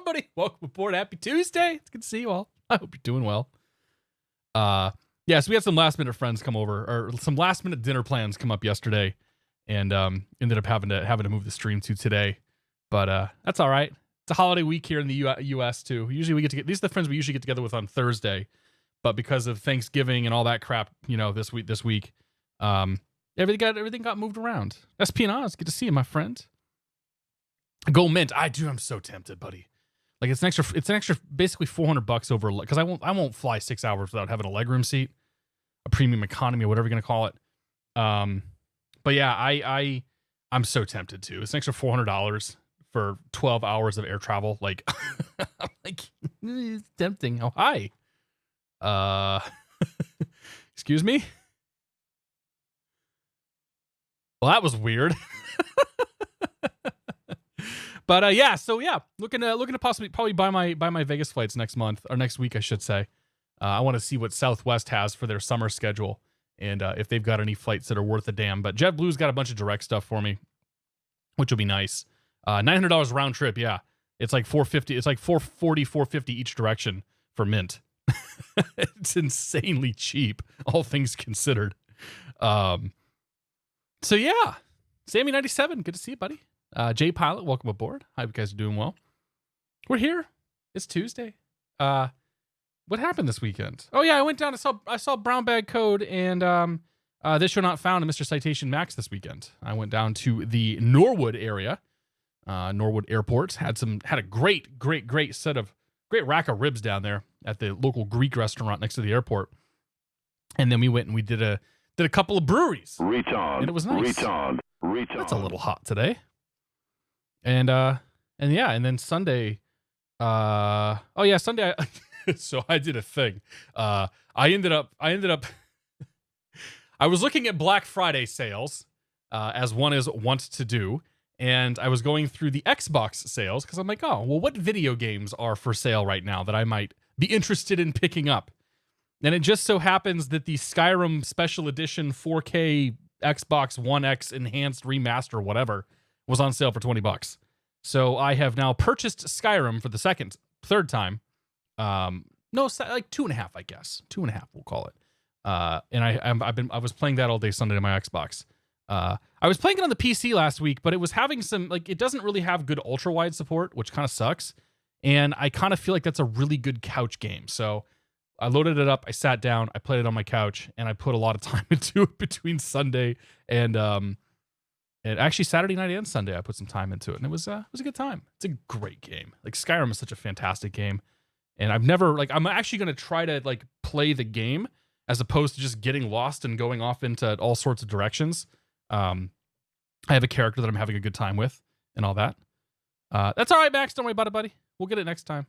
buddy. Welcome aboard. Happy Tuesday. It's good to see you all. I hope you're doing well. Yeah, so we had some last minute friends come over, or some last minute dinner plans come up yesterday, and ended up having to move the stream to today. But that's all right. It's a holiday week here in the U.S. too. Usually we get to get, these are the friends we usually get together with on Thursday, but because of Thanksgiving and all that crap, this week, everything got moved around. Espionage, good to see you, my friend. Go Mint. I'm so tempted, buddy. Like it's an extra basically $400 over, because I won't fly 6 hours without having a legroom seat, a premium economy or whatever you're gonna call it. But yeah, I'm so tempted to. It's an extra $400 for 12 hours of air travel. Like, I'm like, it's tempting. Oh, hi. Excuse me. Well, that was weird. But yeah, looking to probably buy my Vegas flights next month, or next week, I should say. I want to see what Southwest has for their summer schedule, and if they've got any flights that are worth a damn. But JetBlue's got a bunch of direct stuff for me, which will be nice. $900 round trip, yeah. It's like $450. It's like $450 each direction for Mint. It's insanely cheap, all things considered. So yeah, Sammy97, good to see you, buddy. Jay Pilot, welcome aboard. Hope you guys are doing well. We're here. It's Tuesday. What happened this weekend? Oh yeah, I went down. I saw Brown Bag Code and This Show Not Found and Mr. Citation Max this weekend. I went down to the Norwood area, Norwood Airport. Had a great rack of ribs down there at the local Greek restaurant next to the airport. And then we went and we did a couple of breweries. And it was nice. That's a little hot today. And then Sunday, Sunday, so I did a thing. I ended up, I was looking at Black Friday sales, as one is wont to do. And I was going through the Xbox sales because I'm like, oh, well, what video games are for sale right now that I might be interested in picking up? And it just so happens that the Skyrim Special Edition 4K Xbox One X Enhanced Remaster, whatever, was on sale for $20. So I have now purchased Skyrim for the third time. No, like 2.5, I guess. 2.5, we'll call it. And I was playing that all day Sunday on my Xbox. I was playing it on the PC last week, but it was having some, like, it doesn't really have good ultra wide support, which kind of sucks. And I kind of feel like that's a really good couch game. So I loaded it up, I sat down, I played it on my couch, and I put a lot of time into it between Sunday and actually Saturday night and Sunday. I put some time into it, and it was a good time. It's a great game. Like, Skyrim is such a fantastic game, and I'm actually going to try to like play the game as opposed to just getting lost and going off into all sorts of directions. I have a character that I'm having a good time with and all that. That's all right, Max. Don't worry about it, buddy. We'll get it next time.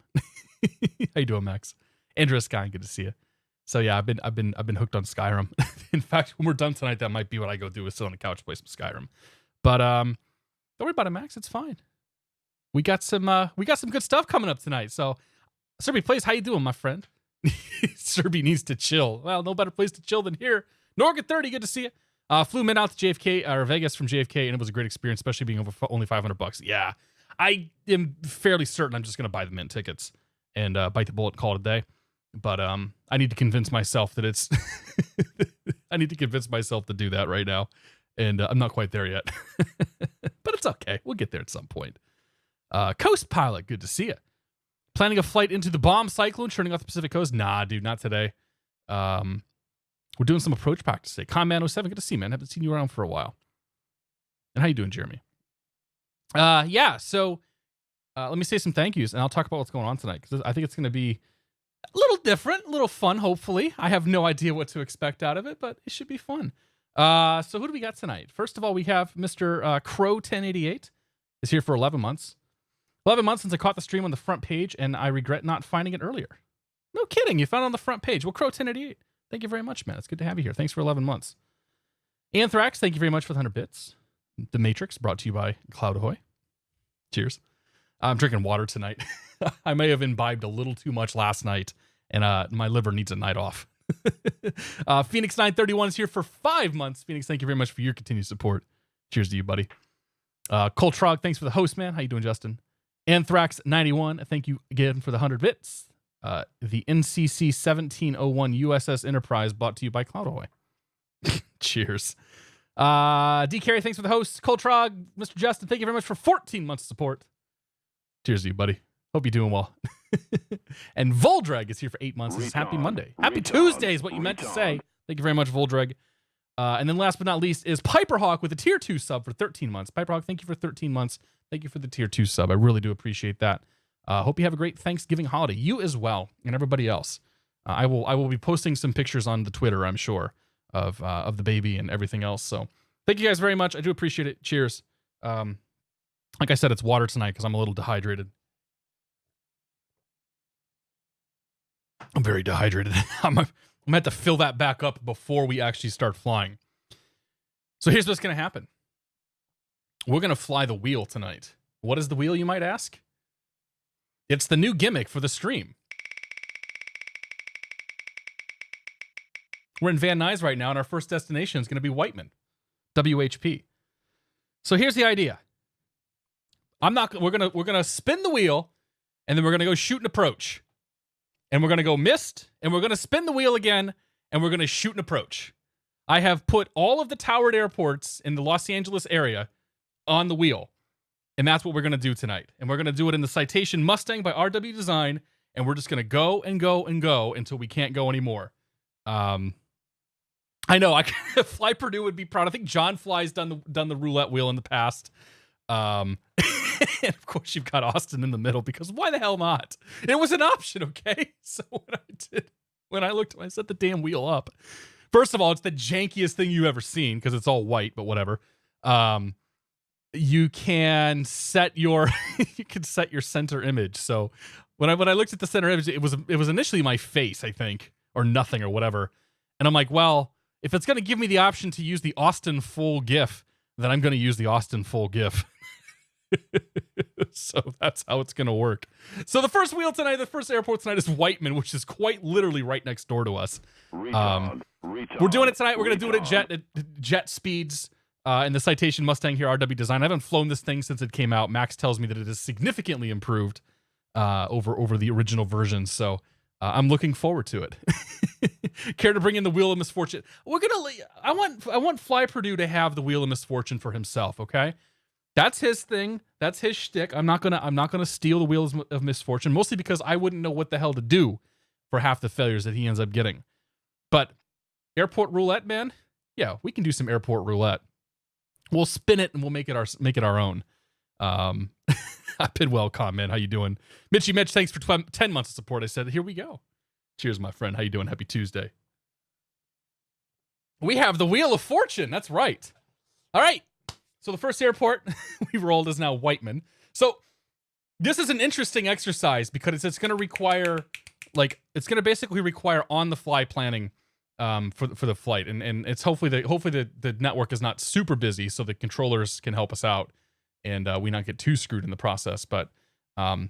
How you doing, Max? Andrew Sky, good to see you. So yeah, I've been hooked on Skyrim. In fact, when we're done tonight, that might be what I go do, is sit on the couch, play some Skyrim. But don't worry about it, Max. It's fine. We got some good stuff coming up tonight. So Serby Plays, how you doing, my friend? Serby needs to chill. Well, no better place to chill than here. Norga 30, good to see you. Flew Mint out to JFK or Vegas from JFK, and it was a great experience, especially being over only $500. Yeah, I am fairly certain I'm just gonna buy the Mint tickets and bite the bullet and call it a day. But I need to convince myself that it's. I need to convince myself to do that right now, and I'm not quite there yet. But it's okay. We'll get there at some point. Coast Pilot, good to see you. Planning a flight into the bomb cyclone, churning off the Pacific Coast? Nah, dude, not today. We're doing some approach practice today. Conman 07, good to see you, man. Haven't seen you around for a while. And how you doing, Jeremy? Yeah, so let me say some thank yous, and I'll talk about what's going on tonight, because I think it's going to be a little different, a little fun, hopefully. I have no idea what to expect out of it, but it should be fun. So who do we got tonight? First of all, we have Mr. Crow 1088 is here for 11 months. 11 months since I caught the stream on the front page, and I regret not finding it earlier. No kidding, you found it on the front page. Well, Crow 1088, thank you very much, man. It's good to have you here. Thanks for 11 months. Anthrax, thank you very much for the 100 bits. The Matrix, brought to you by Cloud Ahoy. Cheers. I'm drinking water tonight. I may have imbibed a little too much last night, and my liver needs a night off. Phoenix 931 is here for 5 months. Phoenix, thank you very much for your continued support. Cheers to you, buddy. Coltrog, thanks for the host, man. How you doing, Justin? Anthrax91, thank you again for the 100 bits. The NCC 1701 USS Enterprise, brought to you by Cloudaway. Cheers. D. Carey, thanks for the host. Coltrog, Mr. Justin, thank you very much for 14 months of support. Cheers to you, buddy. Hope you're doing well. And Voldreg is here for 8 months. This is Happy Monday. Happy Tuesday is what you meant to say. Thank you very much, Voldreg. And then last but not least is Piperhawk with a tier 2 sub for 13 months. Piperhawk, thank you for 13 months. Thank you for the tier 2 sub. I really do appreciate that. Hope you have a great Thanksgiving holiday. You as well, and everybody else. I will be posting some pictures on the Twitter, I'm sure, of the baby and everything else. So thank you guys very much. I do appreciate it. Cheers. Like I said, it's water tonight because I'm a little dehydrated. I'm very dehydrated. I'm going to have to fill that back up before we actually start flying. So here's what's going to happen. We're going to fly the wheel tonight. What is the wheel, you might ask? It's the new gimmick for the stream. We're in Van Nuys right now, and our first destination is going to be Whiteman, WHP. So here's the idea. We're gonna spin the wheel, and then we're gonna go shoot and approach. And we're gonna go missed, and we're gonna spin the wheel again, and we're gonna shoot and approach. I have put all of the towered airports in the Los Angeles area on the wheel. And that's what we're gonna do tonight. And we're gonna do it in the Citation Mustang by RWDesign, and we're just gonna go and go and go until we can't go anymore. I know Fly Purdue would be proud. I think John Fly's done the roulette wheel in the past. And of course you've got Austin in the middle, because why the hell not? It was an option, okay? So when I set the damn wheel up. First of all, it's the jankiest thing you've ever seen because it's all white, but whatever. You can set your center image. So when I looked at the center image, it was initially my face, I think, or nothing or whatever. And I'm like, well, if it's going to give me the option to use the Austin full GIF, then I'm going to use the Austin full GIF. So that's how it's going to work. So the first wheel tonight, the first airport tonight is Whiteman, which is quite literally right next door to us. We're doing it tonight. We're going to do it at jet speeds in the Citation Mustang here, RWDesign. I haven't flown this thing since it came out. Max tells me that it is significantly improved over the original version. So I'm looking forward to it. Care to bring in the Wheel of Misfortune? I want Fly Purdue to have the Wheel of Misfortune for himself. Okay, that's his thing. That's his shtick. I'm not gonna steal the Wheel of Misfortune, mostly because I wouldn't know what the hell to do for half the failures that he ends up getting. But airport roulette, man. Yeah, we can do some airport roulette. We'll spin it and we'll make it our own. Pidwell comment, how you doing? Mitch, thanks for 10 months of support. I said, here we go. Cheers, my friend. How you doing? Happy Tuesday. We have the Wheel of Fortune. That's right. All right. So the first airport we rolled is now Whiteman. So this is an interesting exercise because it's going to require, basically require on-the-fly planning for the flight, and it's hopefully the network is not super busy, so the controllers can help us out and we not get too screwed in the process. But we're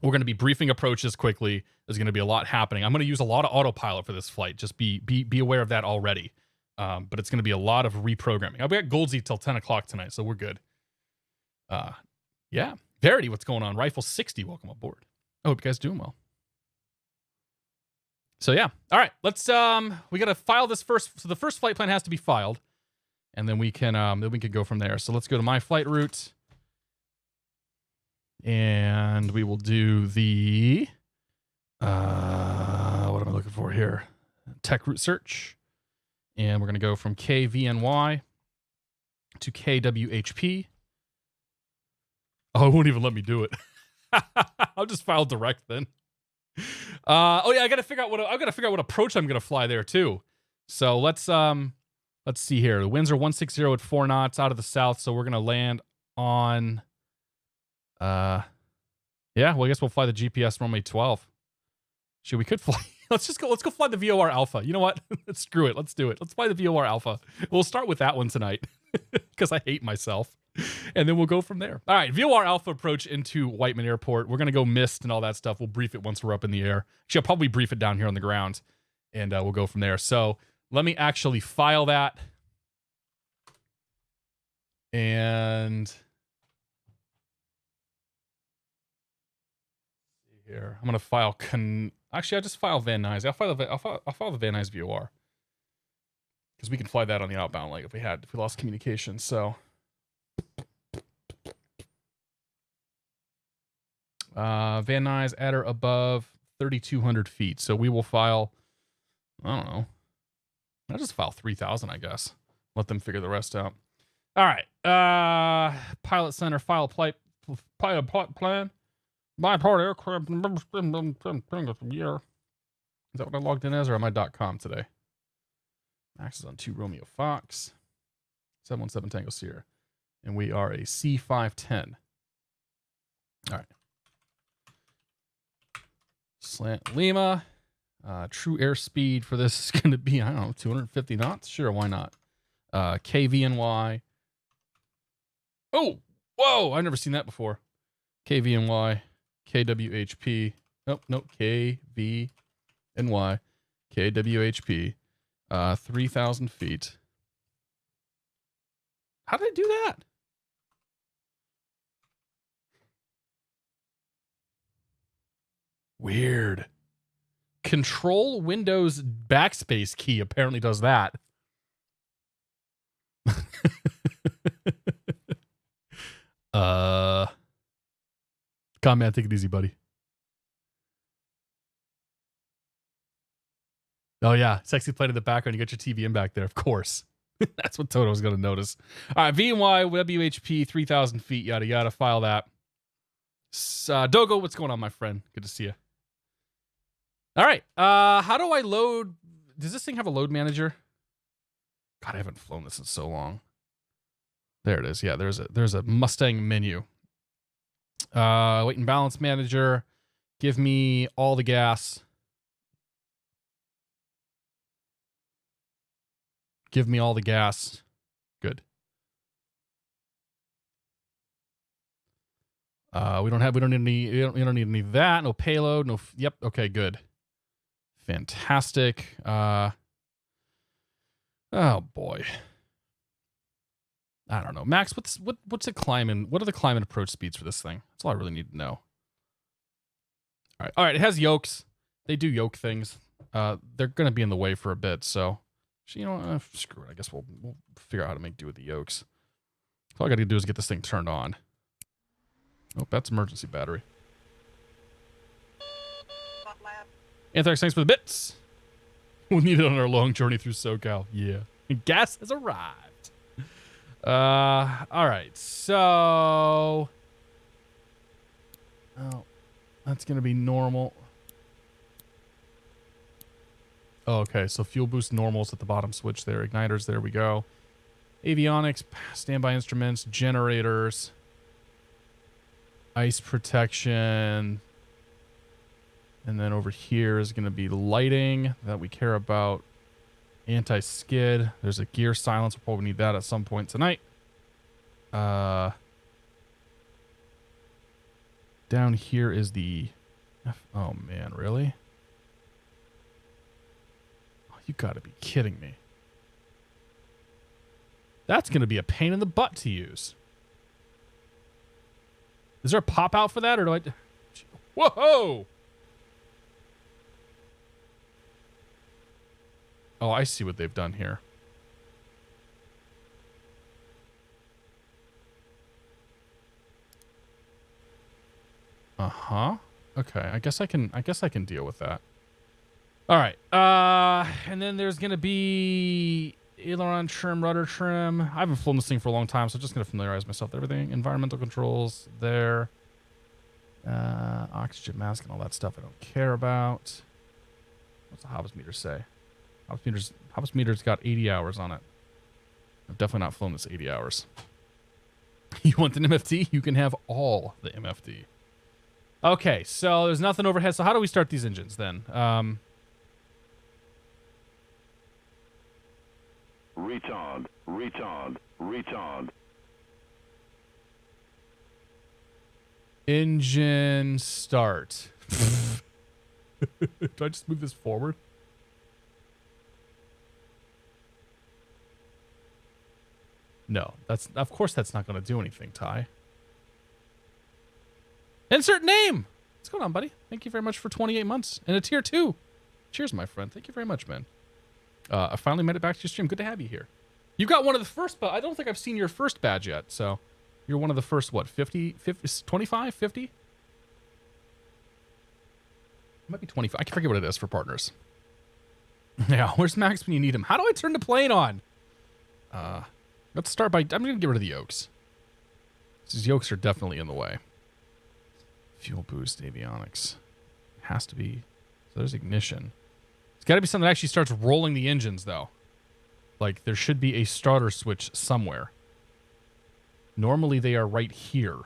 going to be briefing approaches quickly. There's going to be a lot happening. I'm going to use a lot of autopilot for this flight. Just be aware of that already. But it's going to be a lot of reprogramming. I'll be at Goldsy till 10 o'clock tonight, so we're good. Yeah. Verity, what's going on? Rifle 60, welcome aboard. I hope you guys doing well. So yeah. All right. Let's we got to file this first. So the first flight plan has to be filed, and then we can go from there. So let's go to my flight route. And we will do the what am I looking for here? Tech route search. And we're going to go from KVNY to KWHP. Oh, it won't even let me do it. I'll just file direct then. Oh yeah, I got to figure out what approach I'm going to fly there too. So let's see here. The winds are 160 at 4 knots out of the south, so we're going to land on yeah, well, I guess we'll fly the GPS runway 12. We could fly. Let's go fly the VOR Alpha. You know what? Screw it. Let's do it. Let's fly the VOR Alpha. We'll start with that one tonight because I hate myself. And then we'll go from there. All right, VOR Alpha approach into Whiteman Airport. We're going to go mist and all that stuff. We'll brief it once we're up in the air. Actually, I'll probably brief it down here on the ground, and we'll go from there. So let me actually file that. And here. I'm gonna file actually, I just file Van Nuys. I'll file the Van Nuys VOR because we can fly that on the outbound leg if we lost communication. So Van Nuys at or above 3,200 feet. So we will file. I don't know. I'll just file 3,000, I guess. Let them figure the rest out. All right. Pilot Center file pilot plan. My part aircraft. Year. Is that what I logged in as, or am I .com today? Max is on 2 Romeo Fox. 717 Tango Sierra. And we are a C510. All right. Slant Lima. True airspeed for this is going to be, I don't know, 250 knots? Sure, why not? KVNY. Oh, whoa, I've never seen that before. KVNY, KWHP. Nope, KVNY, KWHP. 3,000 feet. How did I do that? Weird. Control Windows backspace key apparently does that. Combat, take it easy, buddy. Oh yeah, sexy plate in the background. You got your TV in back there, of course. That's what Toto's gonna notice. All right, VNY, WHP, 3,000 feet, yada yada. File that. Dogo, what's going on, my friend? Good to see you. All right. How do I load? Does this thing have a load manager? God, I haven't flown this in so long. There it is. Yeah, there's a Mustang menu. Weight and balance manager. Give me all the gas. Give me all the gas. Good. We don't need any of that. No payload. No. Yep. Okay. Good. Fantastic. Oh boy. I don't know. Max, what's it climbing? What are the climb and approach speeds for this thing? That's all I really need to know. All right. It has yokes. They do yoke things. They're gonna be in the way for a bit, so you know, screw it. I guess we'll figure out how to make do with the yokes. All I got to do is get this thing turned on. Oh, that's emergency battery. Anthrax, thanks for the bits. We'll need it on our long journey through SoCal. Yeah. And gas has arrived. All right. So. Oh, that's going to be normal. Oh, okay. So fuel boost normals at the bottom switch there. Igniters, there we go. Avionics, standby instruments, generators, ice protection. And then over here is going to be lighting that we care about. Anti-skid. There's a gear silence. We'll probably need that at some point tonight. Down here is the... Oh, man, really? Oh, you got to be kidding me. That's going to be a pain in the butt to use. Is there a pop-out for that, or do I... Whoa! Oh, I see what they've done here. Uh-huh. Okay, I guess I can deal with that. All right. And then there's going to be aileron trim, rudder trim. I haven't flown this thing for a long time, so I'm just going to familiarize myself with everything. Environmental controls there. Oxygen mask and all that stuff I don't care about. What's the Hobbs meter say? Hobbs meter's got 80 hours on it. I've definitely not flown this 80 hours. You want an MFD? You can have all the MFD. Okay, so there's nothing overhead. So how do we start these engines then? Retard. Engine start. Do I just move this forward? No, of course that's not going to do anything, Ty. Insert name. What's going on, buddy? Thank you very much for 28 months and a tier 2. Cheers, my friend. Thank you very much, man. I finally made it back to your stream. Good to have you here. You got one of the first, but I don't think I've seen your first badge yet. So you're one of the first, what, 50, 25, 50? It might be 25. I can forget what it is for partners. Yeah, where's Max when you need him? How do I turn the plane on? Let's start by... I'm going to get rid of the yokes. These yokes are definitely in the way. Fuel boost, avionics. Has to be... So there's ignition. It's got to be something that actually starts rolling the engines, though. Like, there should be a starter switch somewhere. Normally, they are right here.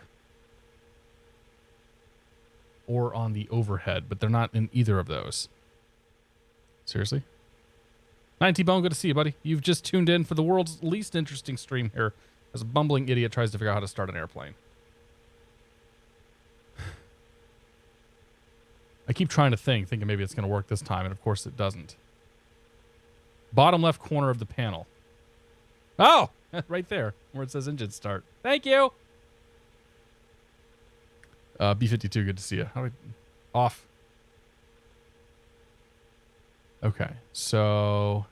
Or on the overhead, but they're not in either of those. Seriously? 90 Bone, good to see you, buddy. You've just tuned in for the world's least interesting stream here as a bumbling idiot tries to figure out how to start an airplane. I keep trying to thinking maybe it's going to work this time, and of course it doesn't. Bottom left corner of the panel. Oh! Right there, where it says engine start. Thank you! B52, good to see you. How do we... Off. Okay, so...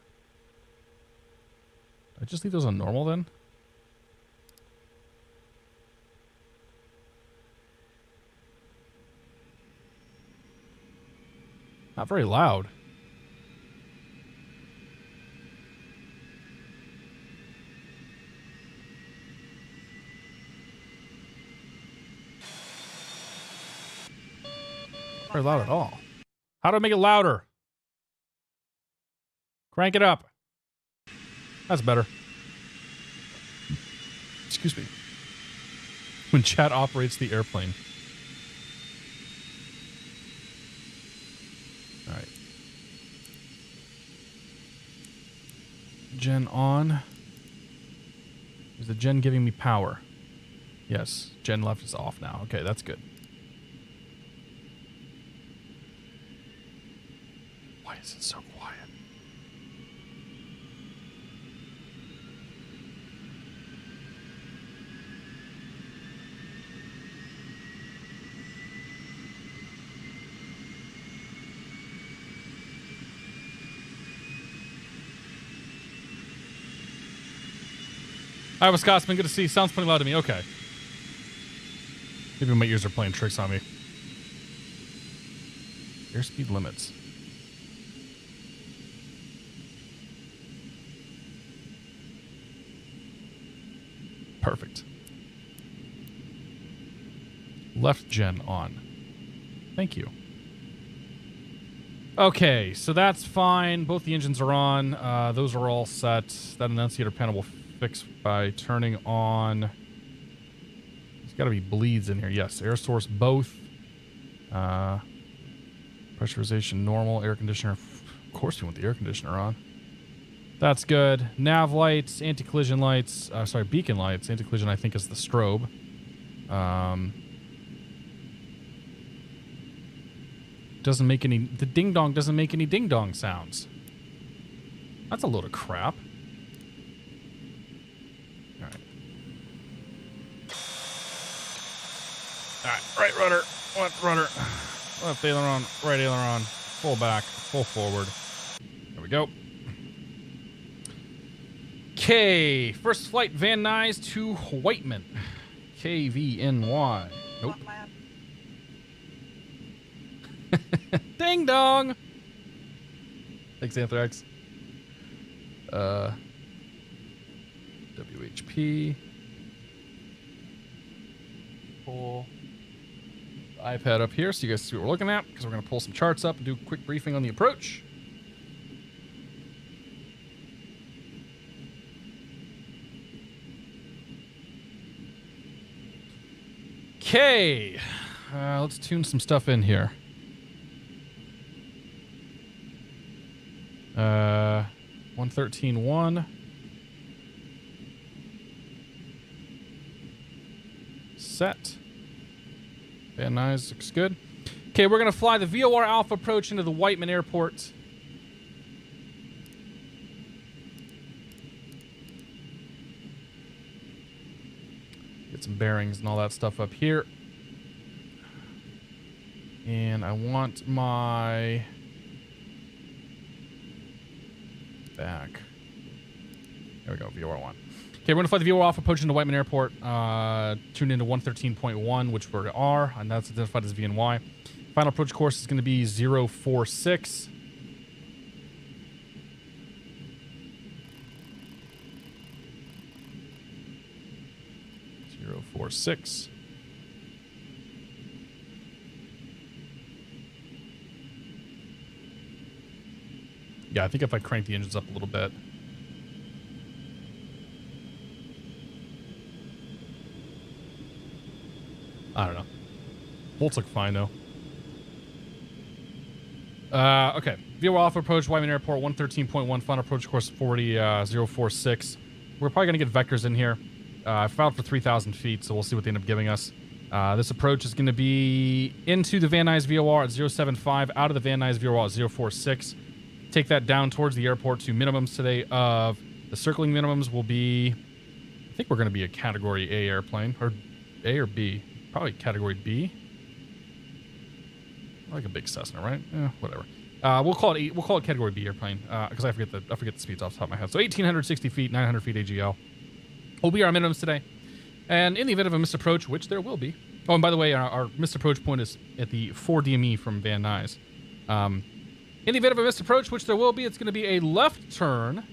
I just leave those on normal then? Not very loud. Not very loud at all. How do I make it louder? Crank it up. That's better. Excuse me. When chat operates the airplane. All right. Gen on. Is the gen giving me power? Yes. Gen left is off now. Okay, that's good. Why is it so quiet? Hi, Wisconsin. Good to see you. Sounds pretty loud to me. Okay. Maybe my ears are playing tricks on me. Airspeed limits. Perfect. Left gen on. Thank you. Okay, so that's fine. Both the engines are on. Those are all set. That annunciator panel will fix by turning on... There's got to be bleeds in here. Yes, air source both. Pressurization normal. Air conditioner. Of course you want the air conditioner on. That's good. Nav lights, anti-collision lights. Sorry, beacon lights. Anti-collision, I think, is the strobe. Doesn't make any... The ding-dong doesn't make any ding-dong sounds. That's a load of crap. Alright. Alright, right rudder. Left rudder. Left aileron. Right aileron. Full back. Full forward. There we go. Okay, first flight Van Nuys to Whiteman. KVNY. Nope. Ding dong. Thanks, Anthrax. WHP. Pull the iPad up here so you guys see what we're looking at, because we're going to pull some charts up and do a quick briefing on the approach. Okay, let's tune some stuff in here. 113.1. Set. Van Nuys looks good. Okay, we're going to fly the VOR Alpha approach into the Whiteman Airport. Get some bearings and all that stuff up here. And I want my back. There we go, VOR1. Okay, we're going to fly the VOR off, approaching to Whiteman Airport. Tune into 113.1, which we are, and that's identified as VNY. Final approach course is going to be 046. Yeah, I think if I crank the engines up a little bit. I don't know. Bolts look fine, though. Okay. VOR off approach, Wyman Airport, 113.1, final approach course 046. We're probably going to get vectors in here. I filed for 3,000 feet, so we'll see what they end up giving us. This approach is going to be into the Van Nuys VOR at 075, out of the Van Nuys VOR at 046. Take that down towards the airport to minimums today of the circling minimums will be, I think we're going to be a Category A airplane, or A or B. Probably Category B. Like a big Cessna, right? Yeah, whatever. We'll call it Category B airplane because I forget the speeds off the top of my head. So 1,860 feet, 900 feet AGL will be our minimums today. And in the event of a missed approach, which there will be. Oh, and by the way, our missed approach point is at the 4 DME from Van Nuys. In the event of a missed approach, which there will be, it's going to be a left turn,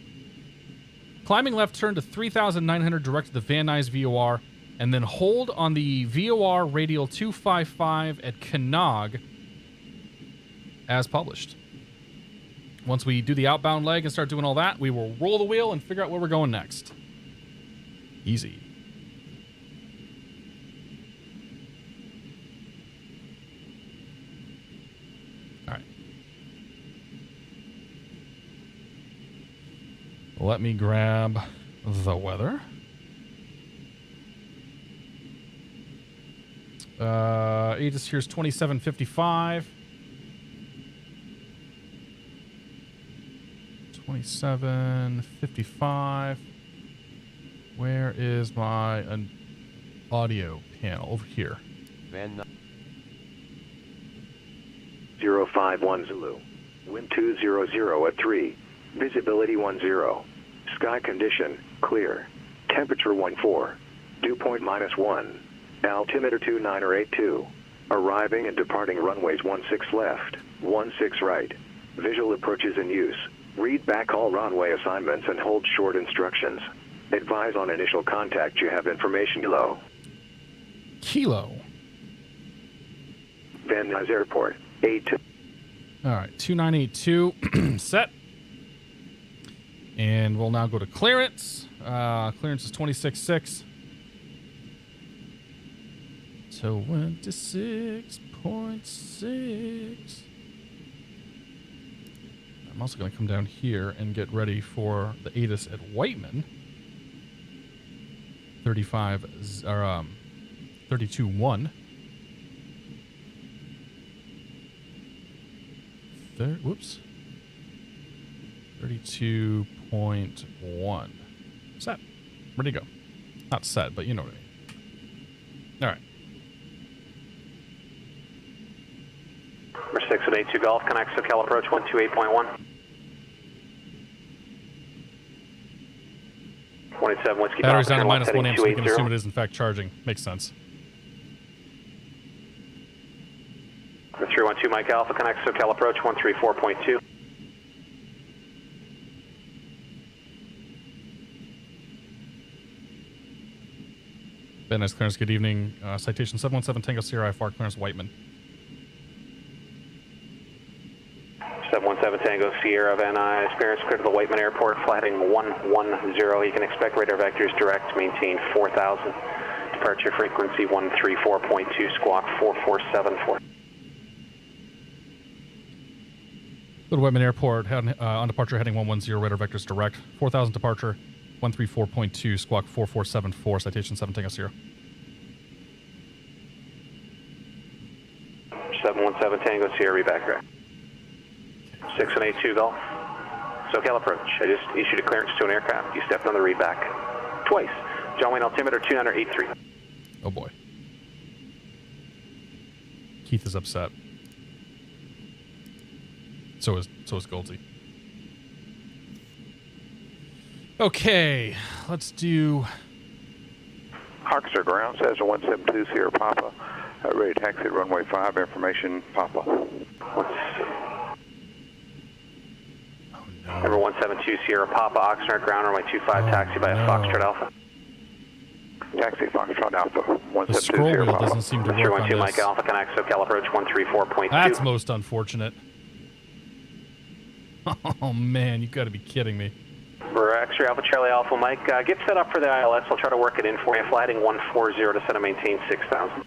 climbing left turn to 3,900 direct to the Van Nuys VOR, and then hold on the VOR radial 255 at Kanag as published. Once we do the outbound leg and start doing all that, we will roll the wheel and figure out where we're going next. Easy. All right. Let me grab the weather. ATIS here's 2755. 2755. Where is my audio panel? Over here. 051 Zulu. Wind 200 at 3. Visibility 10. Sky condition, clear. Temperature 14. Dew point -1. Altimeter 2982. Arriving and departing runways 16 left, 16 right. Visual approaches in use. Read back all runway assignments and hold short instructions. Advise on initial contact you have information below. Kilo. Van Nuys Airport, 82. All right, 2982 set. And we'll now go to clearance. Clearance is 26.6. So 26.6. I'm also going to come down here and get ready for the ATIS at Whiteman. 32.1. Whoops. 32.1. Set. Ready to go. Not set, but you know what I mean. All right. Number 6 at 82 Golf, connects to Cal approach 128.1. 27 Whiskey. Battery's down to -1 amp, so we can assume it is in fact charging. Makes sense. Number 312 Mike Alpha, connects to Cal approach 134.2. Van Nuys clearance, good evening. Citation 717 Tango Sierra IFR clearance Whiteman. 717 Tango Sierra Van Nuys, clearance clear to the Whiteman Airport, flatting 110. You can expect radar vectors direct, maintain 4,000. Departure frequency 134.2, squawk 4474. Go to Whiteman Airport, on departure heading 110, radar vectors direct. 4,000 departure, 134.2, squawk 4474, citation 7 Tango Sierra. 717 Tango Sierra, read back direct. 6 and 82 Golf. SoCal approach. I just issued a clearance to an aircraft. You stepped on the read back twice. John Wayne altimeter 283. Oh boy. Keith is upset. So is Goldsy. Okay, let's do. Officer ground says 172 Sierra Papa. Ready to taxi at runway 5. Information Papa. Number 172 Sierra Papa, Oxnard ground, runway 25, taxi by a Foxtrot Alpha. Taxi Foxtrot Alpha, The 172 scroll Sierra wheel Papa. doesn't seem to work on 312 this. Mike Alpha, connect SoCal approach 134.2. That's most unfortunate. Oh man, you gotta be kidding me. We're X-ray Alpha Charlie Alpha Mike. Get set up for the ILS. I'll try to work it in for you. Fly heading 140 to set and maintain 6,000.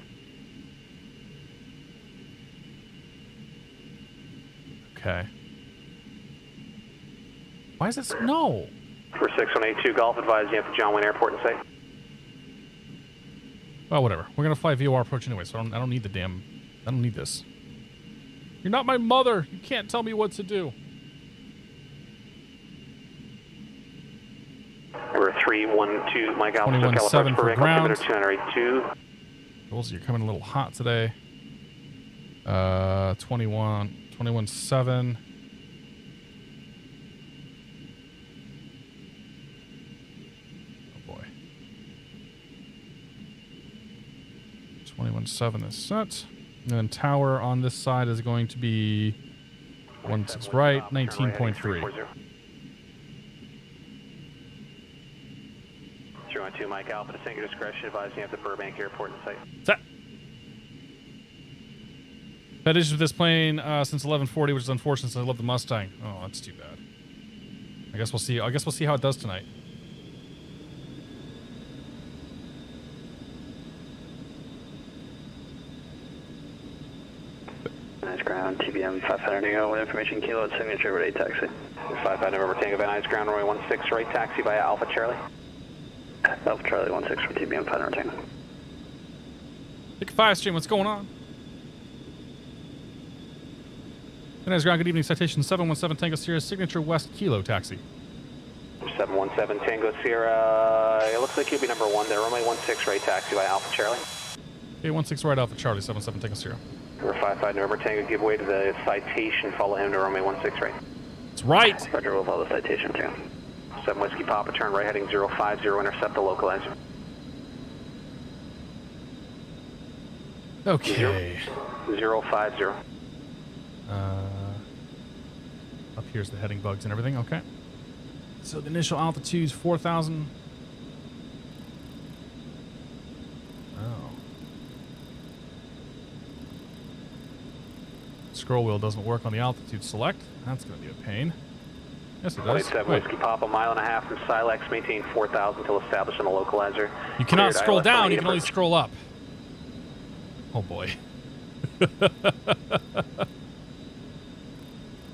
Okay. Why is this? No. For 6182 Golf, advise you at the John Wayne Airport and safe. Well, whatever. We're gonna fly VOR approach anyway, so I don't need the damn. I don't need this. You're not my mother. You can't tell me what to do. Number 312 Mike Alpha, 21.7 for ground. 282. Jules, you're coming a little hot today. 21.7. Oh boy. 21.7 is set. And then tower on this side is going to be 16 right, 19.3. 312 Mike Alpha, to your discretion, advising you at the Burbank Airport and safe. Set. Had issues with this plane since 1140, which is unfortunate since I love the Mustang. Oh, that's too bad. I guess we'll see. I guess we'll see how it does tonight. Nice ground, TBM 500 Tango with information kilo at signature ready taxi. 55 November Tango, Van Nuys ground, runway 16 right, taxi via Alpha Charlie. Alpha Charlie 16 for TBM 500 Tango. Pick 5 stream, what's going on? Van Nuys ground, good evening. Citation 717 Tango Sierra, signature West Kilo taxi. 717 Tango Sierra, it looks like you'll be number 1 there, runway 16 right, taxi via Alpha Charlie. Okay, 16 right Alpha Charlie, 77 Tango Sierra. Number 55 November Tango, give way to the citation, follow him to runway 16 right. That's right. Roger, we'll follow the citation too. 7 Whiskey Papa, turn right heading 050, intercept the localizer. Okay. 050. Up here's the heading bugs and everything. Okay. So the initial altitude's 4,000. Oh. Scroll wheel doesn't work on the altitude select. That's going to be a pain. Yes, it does. 27 Wait. Whiskey Papa, 1.5 miles from Silex, maintain 4,000 until established on the localizer. You cannot Cleared scroll ILS down, you can 28 only scroll up. Oh boy.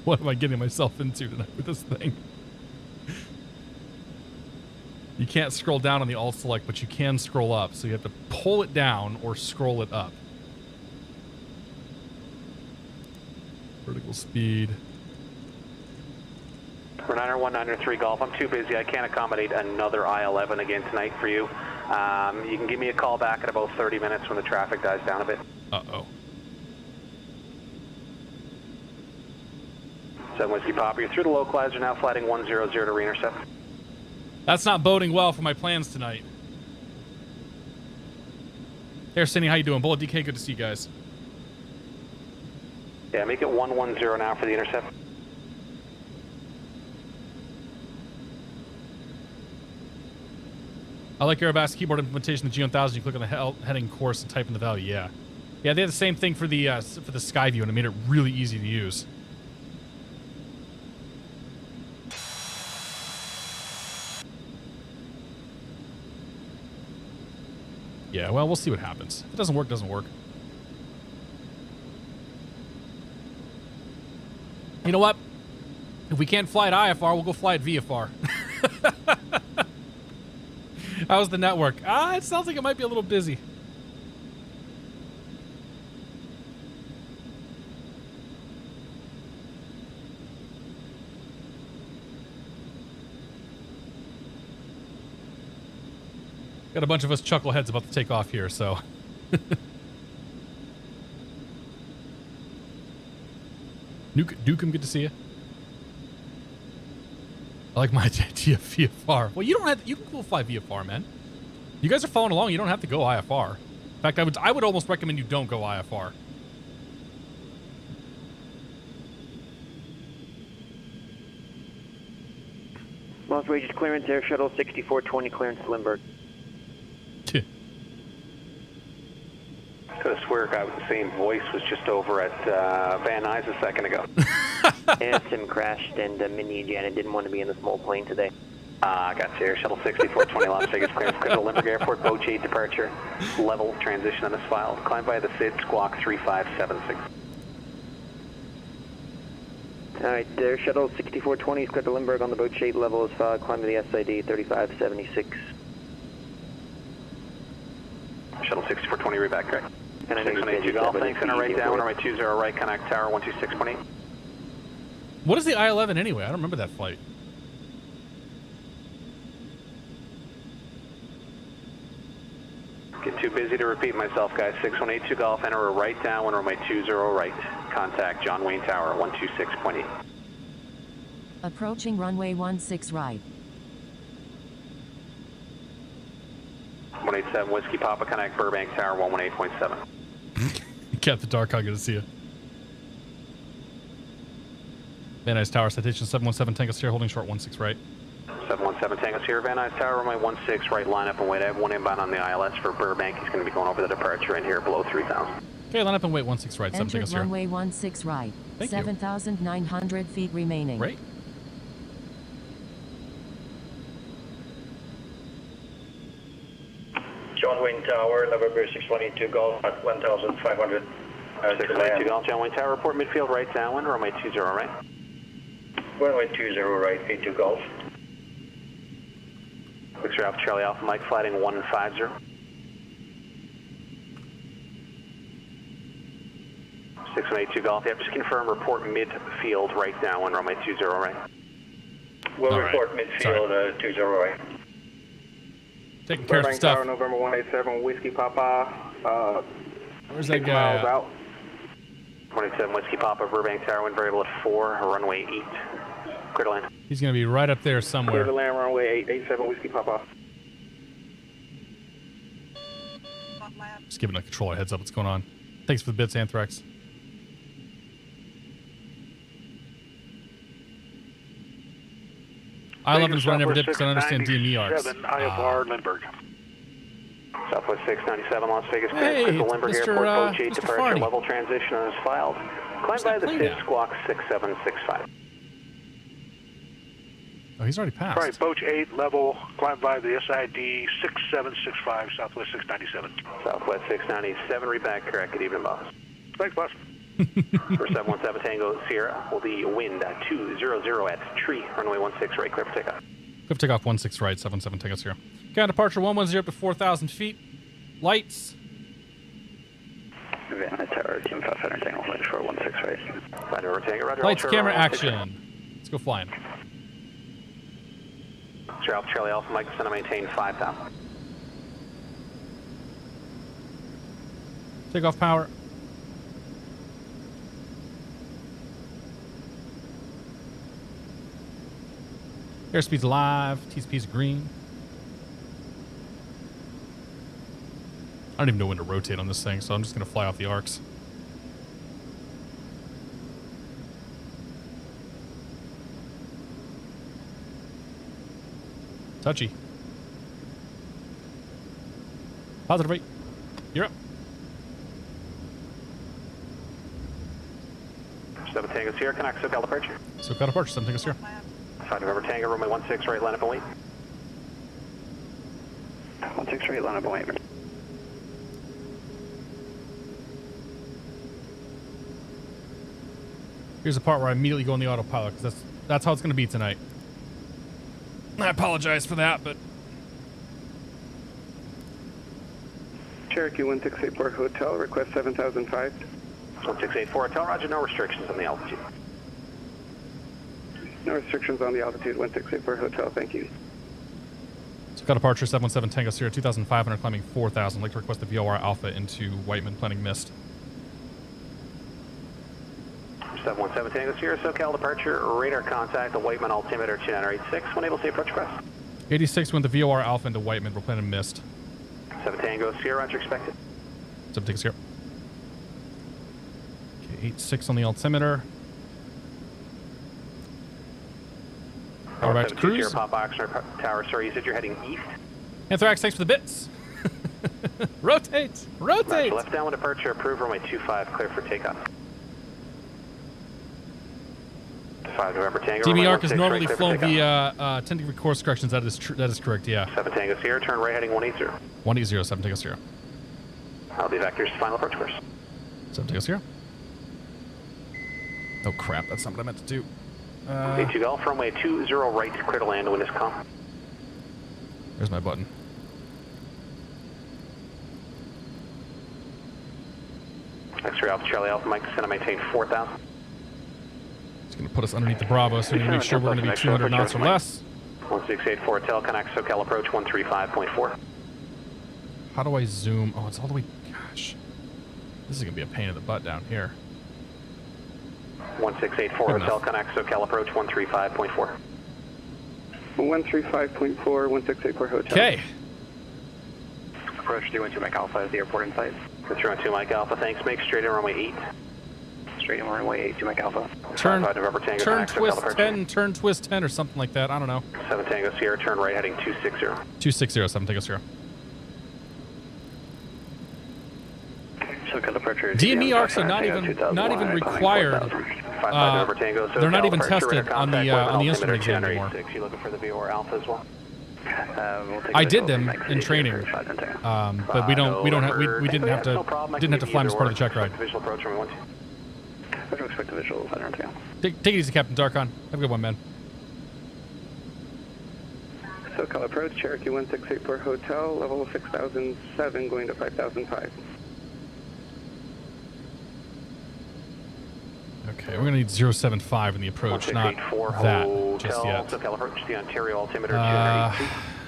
What am I getting myself into tonight with this thing? You can't scroll down on the alt select, but you can scroll up. So you have to pull it down or scroll it up. Vertical speed. For 90193 Golf, I'm too busy. I can't accommodate another I-11 again tonight for you. You can give me a call back in about 30 minutes when the traffic dies down a bit. Uh-oh. 7 Whiskey Papa, you're through the localizer now, flighting 100 to re-intercept. That's not boding well for my plans tonight. Hey, Arsenio, how you doing? Bullet DK, good to see you guys. Yeah, make it 110 now for the intercept. I like Airbass keyboard implementation, the G1000. You click on the heading course and type in the value. Yeah. Yeah, they had the same thing for the Skyview, and it made it really easy to use. Yeah, well, we'll see what happens. If it doesn't work, it doesn't work. You know what? If we can't fly at IFR, we'll go fly at VFR. How's the network? It sounds like it might be a little busy. Got a bunch of us chuckleheads about to take off here, so. 7 Dukem, good to see you. I like my idea of VFR. Well, you don't have, you can fly VFR, man. You guys are following along. You don't have to go IFR. In fact, I would almost recommend you don't go IFR. Los Rages clearance, Air Shuttle 6420 clearance to Lindbergh. Could have swear a guy with the same voice was just over at Van Nuys a second ago. And Sim crashed, and Minnie and Janet didn't want to be in the small plane today. Got you. Air Shuttle 6420 Las Vegas clearance, clear to Lindbergh Airport, Boat 8 departure, level transition on this file. Climb by the SID, squawk 3576. Alright, Air Shuttle 6420 is clear to Lindbergh on the Boat 8 level is climb to the SID 3576. Shuttle 6420, read back, correct. And I know you 618 Golf, thanks, center right down, runway 20 right, connect tower 126.8. What is the I-11 anyway? I don't remember that flight. Get too busy to repeat myself, guys. 6182 Golf, enter a right down, runway 20 right. Contact John Wayne Tower 126.8. Approaching runway 16 right. 187 Whiskey Papa, connect Burbank Tower 118.7. Captain Dark, I'm good to see you. Van Nuys Tower, citation 717 Tango Sierra, holding short 16 right. 717 Tango Sierra, Van Nuys Tower, runway 16 right, line up and wait. I have one inbound on the ILS for Burbank. He's going to be going over the departure in here below 3,000. Okay, line up and wait 16 right, 7 Tango Entered Sierra. runway 16 right. Thank you. 7,900 feet remaining. Right. John Wayne Tower, November 622 Golf at 1,500. 622 Golf, John Wayne Tower, report midfield right downwind, runway 20 right. Runway 20 right, 82 Golf. Clear Alpha Charlie Alpha Mike, flighting 150. 6182 Golf, yeah, just confirm report midfield right downwind, runway 20 right. We'll All right. report midfield 20 right. Taking care of some stuff. Tower, November 187 Whiskey Papa. Where's that 6 guy? miles out. 187 Whiskey Papa, Burbank Tower, wind variable at 4, runway 8. Clear to land. He's going to be right up there Clear somewhere. to land, runway 887 Whiskey Papa. Just giving a controller a heads up what's going on. Thanks for the bits, Anthrax. I-11's run never dipped because I don't understand DME arcs. IFR Lindbergh. Southwest 697 Las Vegas, Hey, clear to Lindbergh Mr. Airport, Boat 8 Mr. departure, Farney. level transition is filed. Climb by the plane SID, at? squawk 6765. Oh, he's already passed. Right, Boat 8 level, climb by the SID 6765, Southwest 697. Southwest 697, read back, correct. Good evening, boss. Thanks, boss. For 717 Tango Sierra, will the wind 200 at tree, runway 16 right, clear for takeoff. Cliff takeoff 16 right, 77 Tango Sierra. Count departure 110 up to 4,000 feet. Lights. Van Nuys Tower, Team 500 Tango, flight short 16 right. Flight over Tango, roger. Lights, all camera, turn around, 16 action. Let's go flying. Sierra Alpha Charlie Alpha Mike, descend and maintain 5,000. Takeoff power. Airspeed's live. TCP's green. I don't even know when to rotate on this thing, so I'm just going to fly off the arcs. Touchy. Positive rate. You're up. 7 Tango Sierra, connect SoCal departure. So got a departure, 7 Tango Sierra. 5 November Tango, runway 16 right, line up and wait. 16 right, line up and wait. Here's the part where I immediately go on the autopilot, because that's how it's going to be tonight. I apologize for that, but... Cherokee 1684 Hotel, request 7005. 1684 Hotel, roger, no restrictions on the altitude. No restrictions on the altitude, 1684 Hotel, thank you. So got departure 717 Tango Sierra, 2,500, climbing 4,000. Like to request the VOR Alpha into Whiteman, planning missed. 717 Tango Sierra, SoCal departure, radar contact, the Whiteman altimeter 2986, when able to see approach crest. 86 went the VOR Alpha into Whiteman. We're planning missed. 7 Tango Sierra, roger expected. 7 Tango Sierra. Okay, 86 on the altimeter. Power back to 72 cruise. Sierra, Pop Oxnard Tower, sorry, you said you're heading east? Anthrax, thanks for the bits. Rotate! Rotate! Left downwind departure, approved, runway 25, clear for takeoff. 5 November Tango. DB Arc has normally flown via 10 degree course corrections. That is correct, yeah. 7 Tango Sierra, turn right heading 180. 180, 7 Tango Sierra. I'll be vectors to final approach course. 7 Tango Sierra. Oh crap, that's not what I meant to do. A2 Golf, runway 20 right, clear to land, wind is calm. There's my button. X-ray Alpha Charlie Alpha Mike, descend and maintain 4,000. It's going to put us underneath the Bravo, so we need to make sure we're going to be 200 knots or less. 1684 Tel, connect SoCal approach 135.4. How do I zoom? Oh, it's all the way. Gosh. This is going to be a pain in the butt down here. 1684 Hotel, connect SoCal approach 135.4. 135.4, 1684 Hotel. Okay. Approach 312 Mike Alpha is the airport in sight. 312 Mike Alpha, thanks. Make straight in runway 8. Straight in runway 8 to Mike Alpha. Turn, 5 November Tango, turn connect twist SoCal approach. 10, turn twist 10 or something like that. I don't know. 7 Tango Sierra, turn right heading 260. 260, 7 Tango Sierra. SoCal departure. DME arcs are not even required. They're not even tested on the instrument exam anymore. You looking for the VOR Alpha as well? I did them in training, but we didn't have to fly them as part of the check ride. Visual approach, runway 12. I don't expect the visual. Take it easy, Captain Darkon. Have a good one, man. SoCal approach, Cherokee 1684 Hotel, level 6007, going to 5005. Okay, we're gonna need 075 in the approach, not that just yet. SoCal approach, the Ontario altimeter 075.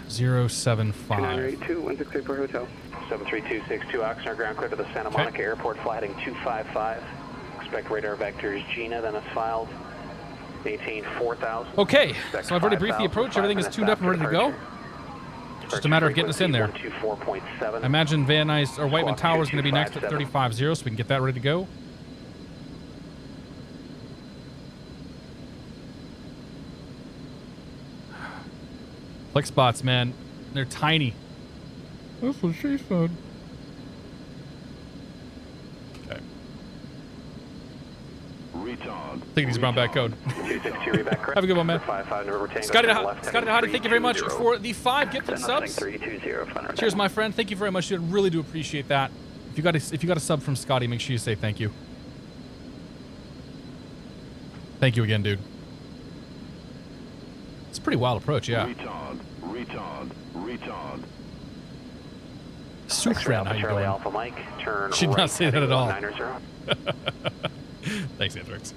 2982, 1684 Hotel. 73262 Oxnard, ground clear to the Santa Monica Airport, fly heading 255. Expect radar vectors Gina, then it's filed. Maintain 4,000. Okay, so I've already briefed the approach. Everything is tuned up and ready to go. Just a matter of getting us in there. I imagine Van Nuys or Whiteman Tower is going to be next at 35-0, so we can get that ready to go. Flick spots, man. They're tiny. That's what she said. Okay. Take it easy, brown back code. Have a good one, man. Scotty, Hottie, thank you very much for the 5 gifted subs. Cheers, my friend. Thank you very much, dude. Really do appreciate that. If you got a sub from Scotty, make sure you say thank you. Thank you again, dude. It's a pretty wild approach, yeah. Retard. Sufran, how you doing? Alpha Mike, turn Should not say that at all. 190. Thanks, Anthrax.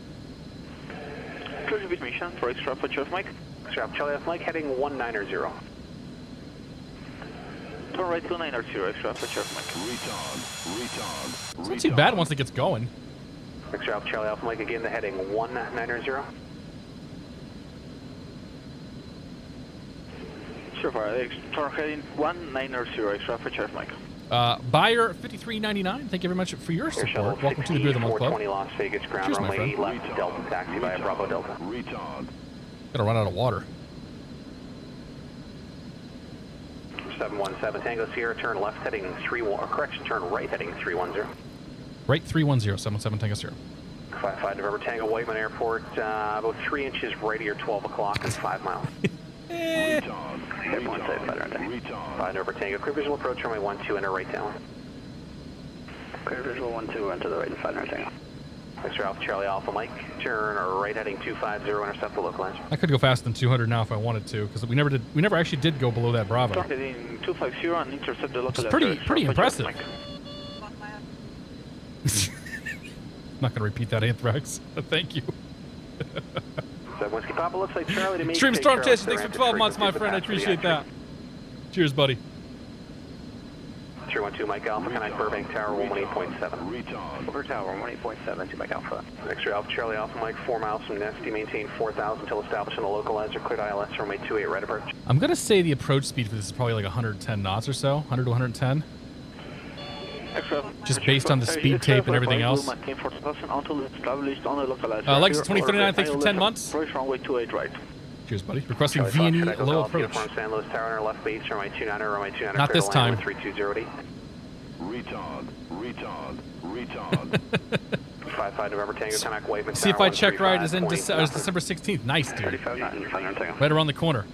Close your mission for extra for Charlie Mike. Extra Charlie Alpha Mike, heading 190. Turn right 290, extra for Charlie Mike. It's not too bad once it gets going. Extra Alpha Charlie Alpha Mike, again, the heading 190. Sure, turn heading 190, extra for Charlie Mike. Buyer 5399, thank you very much for your support. Welcome to the Beer the Month Club. 420 Las Vegas, ground Cheers, my runway 8 friend. left, Delta taxi via Bravo Delta. Gotta run out of water. 717 Tango Sierra, turn left heading 31, correction, turn right heading 310. Right 310, 717 Tango Sierra. 55 November Tango, Whiteman Airport, about 3 inches right of your 12 o'clock and 5 miles. 5 November Tango, clear visual approach, runway 12, enter right down. Clear visual 12, enter the right and 5 November Tango. Extra Alpha Charlie Alpha Mike, turn right heading 250, intercept the local engine. I could go faster than 200 now if I wanted to, because we never actually did go below that Bravo. Turn heading 250 and intercept the local engine. It's pretty impressive. I'm not gonna repeat that, Anthrax. Thank you. Whiskey Papa looks like Charlie to me. Stream Storm Chasing, thanks for 12 months, my friend. I appreciate that. Cheers, buddy. 312 Mike Alpha, connect Burbank Tower 118.7. Over Tower 118.7 to Mike Alpha. X-ray Alpha Charlie Alpha Mike, 4 miles from Nesty, maintain 4,000 until established on the localizer, cleared ILS, runway 28 right approach. I'm going to say the approach speed for this is probably like 110 knots or so, 100 to 110. Just based on the speed tape and everything else. Lex 2039, thanks for 10 months. Cheers, buddy. Requesting V&E low approach. San Luis Tower on our left base, runway 29, runway 29. Not this time. 3208. Retard. 55 November Tango, Tanaka Wave. See if I check right, is December 16th. Nice, dude. Right around the corner.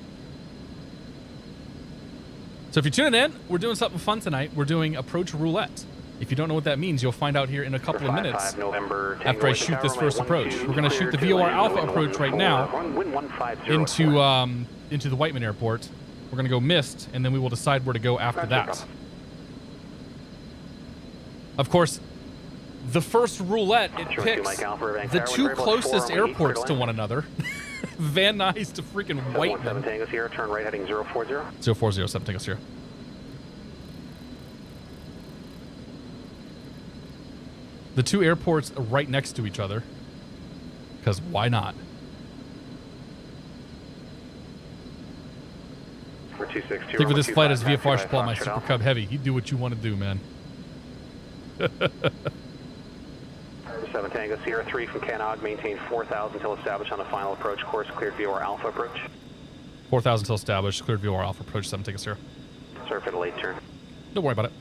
So if you're tuning in, we're doing something fun tonight. We're doing approach roulette. If you don't know what that means, you'll find out here in a couple of minutes after I shoot this first approach. We're going to shoot the VOR Alpha approach right now into the Whiteman Airport. We're going to go missed, and then we will decide where to go after that. Of course, the first roulette, it picks the two closest airports to one another. Van Nuys to freaking Whiteman. 7 Tango Sierra, turn right heading 040. 040, 7 Tango Sierra. The two airports are right next to each other. Because why not? For 262. I think with this flight as VFR should pull out my Super Cub Heavy. You do what you want to do, man. 7 Tango Sierra 3 from Canog, maintain 4,000 until established on the final approach course, cleared VOR Alpha approach. 4,000 until established, cleared VOR Alpha approach, 7 Tango Sierra. Sorry for the late turn. Don't worry about it.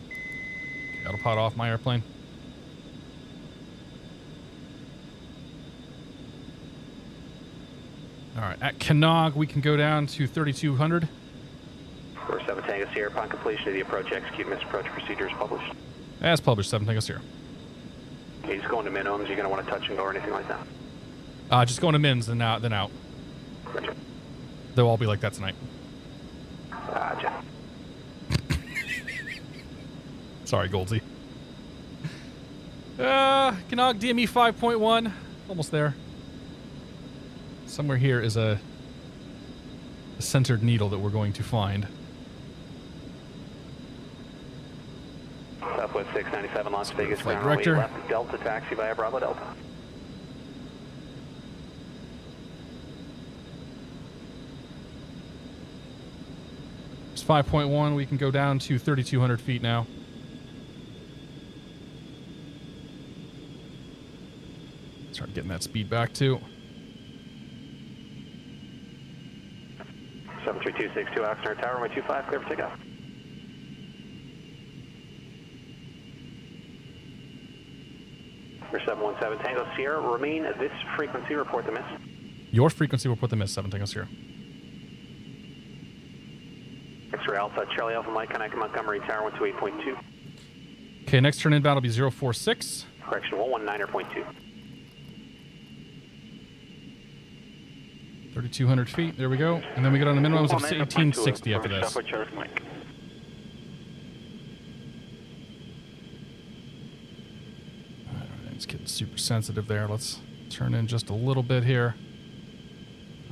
Okay, autopilot off my airplane. All right, at Canog, we can go down to 3,200. 7 Tango Sierra, upon completion of the approach, execute misapproach procedures published. As published, 7 Tango Sierra. Okay, just going to minimums, you're going to want to touch and go or anything like that? Just going to mins, then out. Roger. They'll all be like that tonight. Gotcha. Sorry, Goldsy. Canog DME 5.1. Almost there. Somewhere here is a centered needle that we're going to find. Southwest 697 Las Vegas, flight ground director. left Delta, taxi via Bravo Delta. It's 5.1. We can go down to 3,200 feet now. Start getting that speed back too. 73262 Oxnard Tower, runway 25, clear for takeoff. For 717 Tango Sierra, remain at this frequency, report the miss. Your frequency will put the miss, 7 Tango Sierra. X-ray Alpha, Charlie Alpha Mike, connect Montgomery Tower, 128.2. Okay, next turn inbound will be 046. Correction, 119.2. 3,200 feet, there we go. And then we get on the minimums of 1860 after this. It's getting super sensitive there. Let's turn in just a little bit here.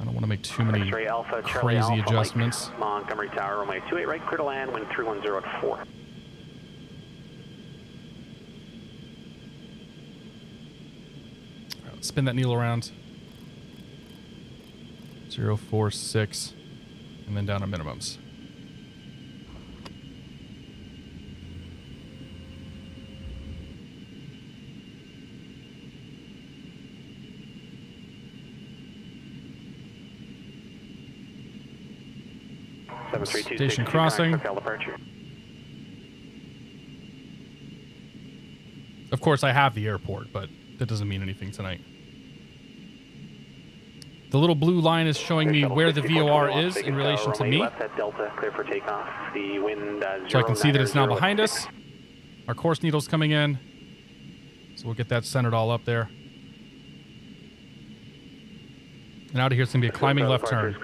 I don't want to make too many Alpha, crazy Alpha, adjustments. Mike, Montgomery Tower, runway 28 right, clear to land, wind 310 at 4. Right, let's spin that needle around. 046, and then down to minimums. Station crossing. Of course, I have the airport, but that doesn't mean anything tonight. The little blue line is showing me where the VOR is in relation to me. So I can see that it's now behind us. Our course needle's coming in. So we'll get that centered all up there. And out of here, it's going to be a climbing left turn.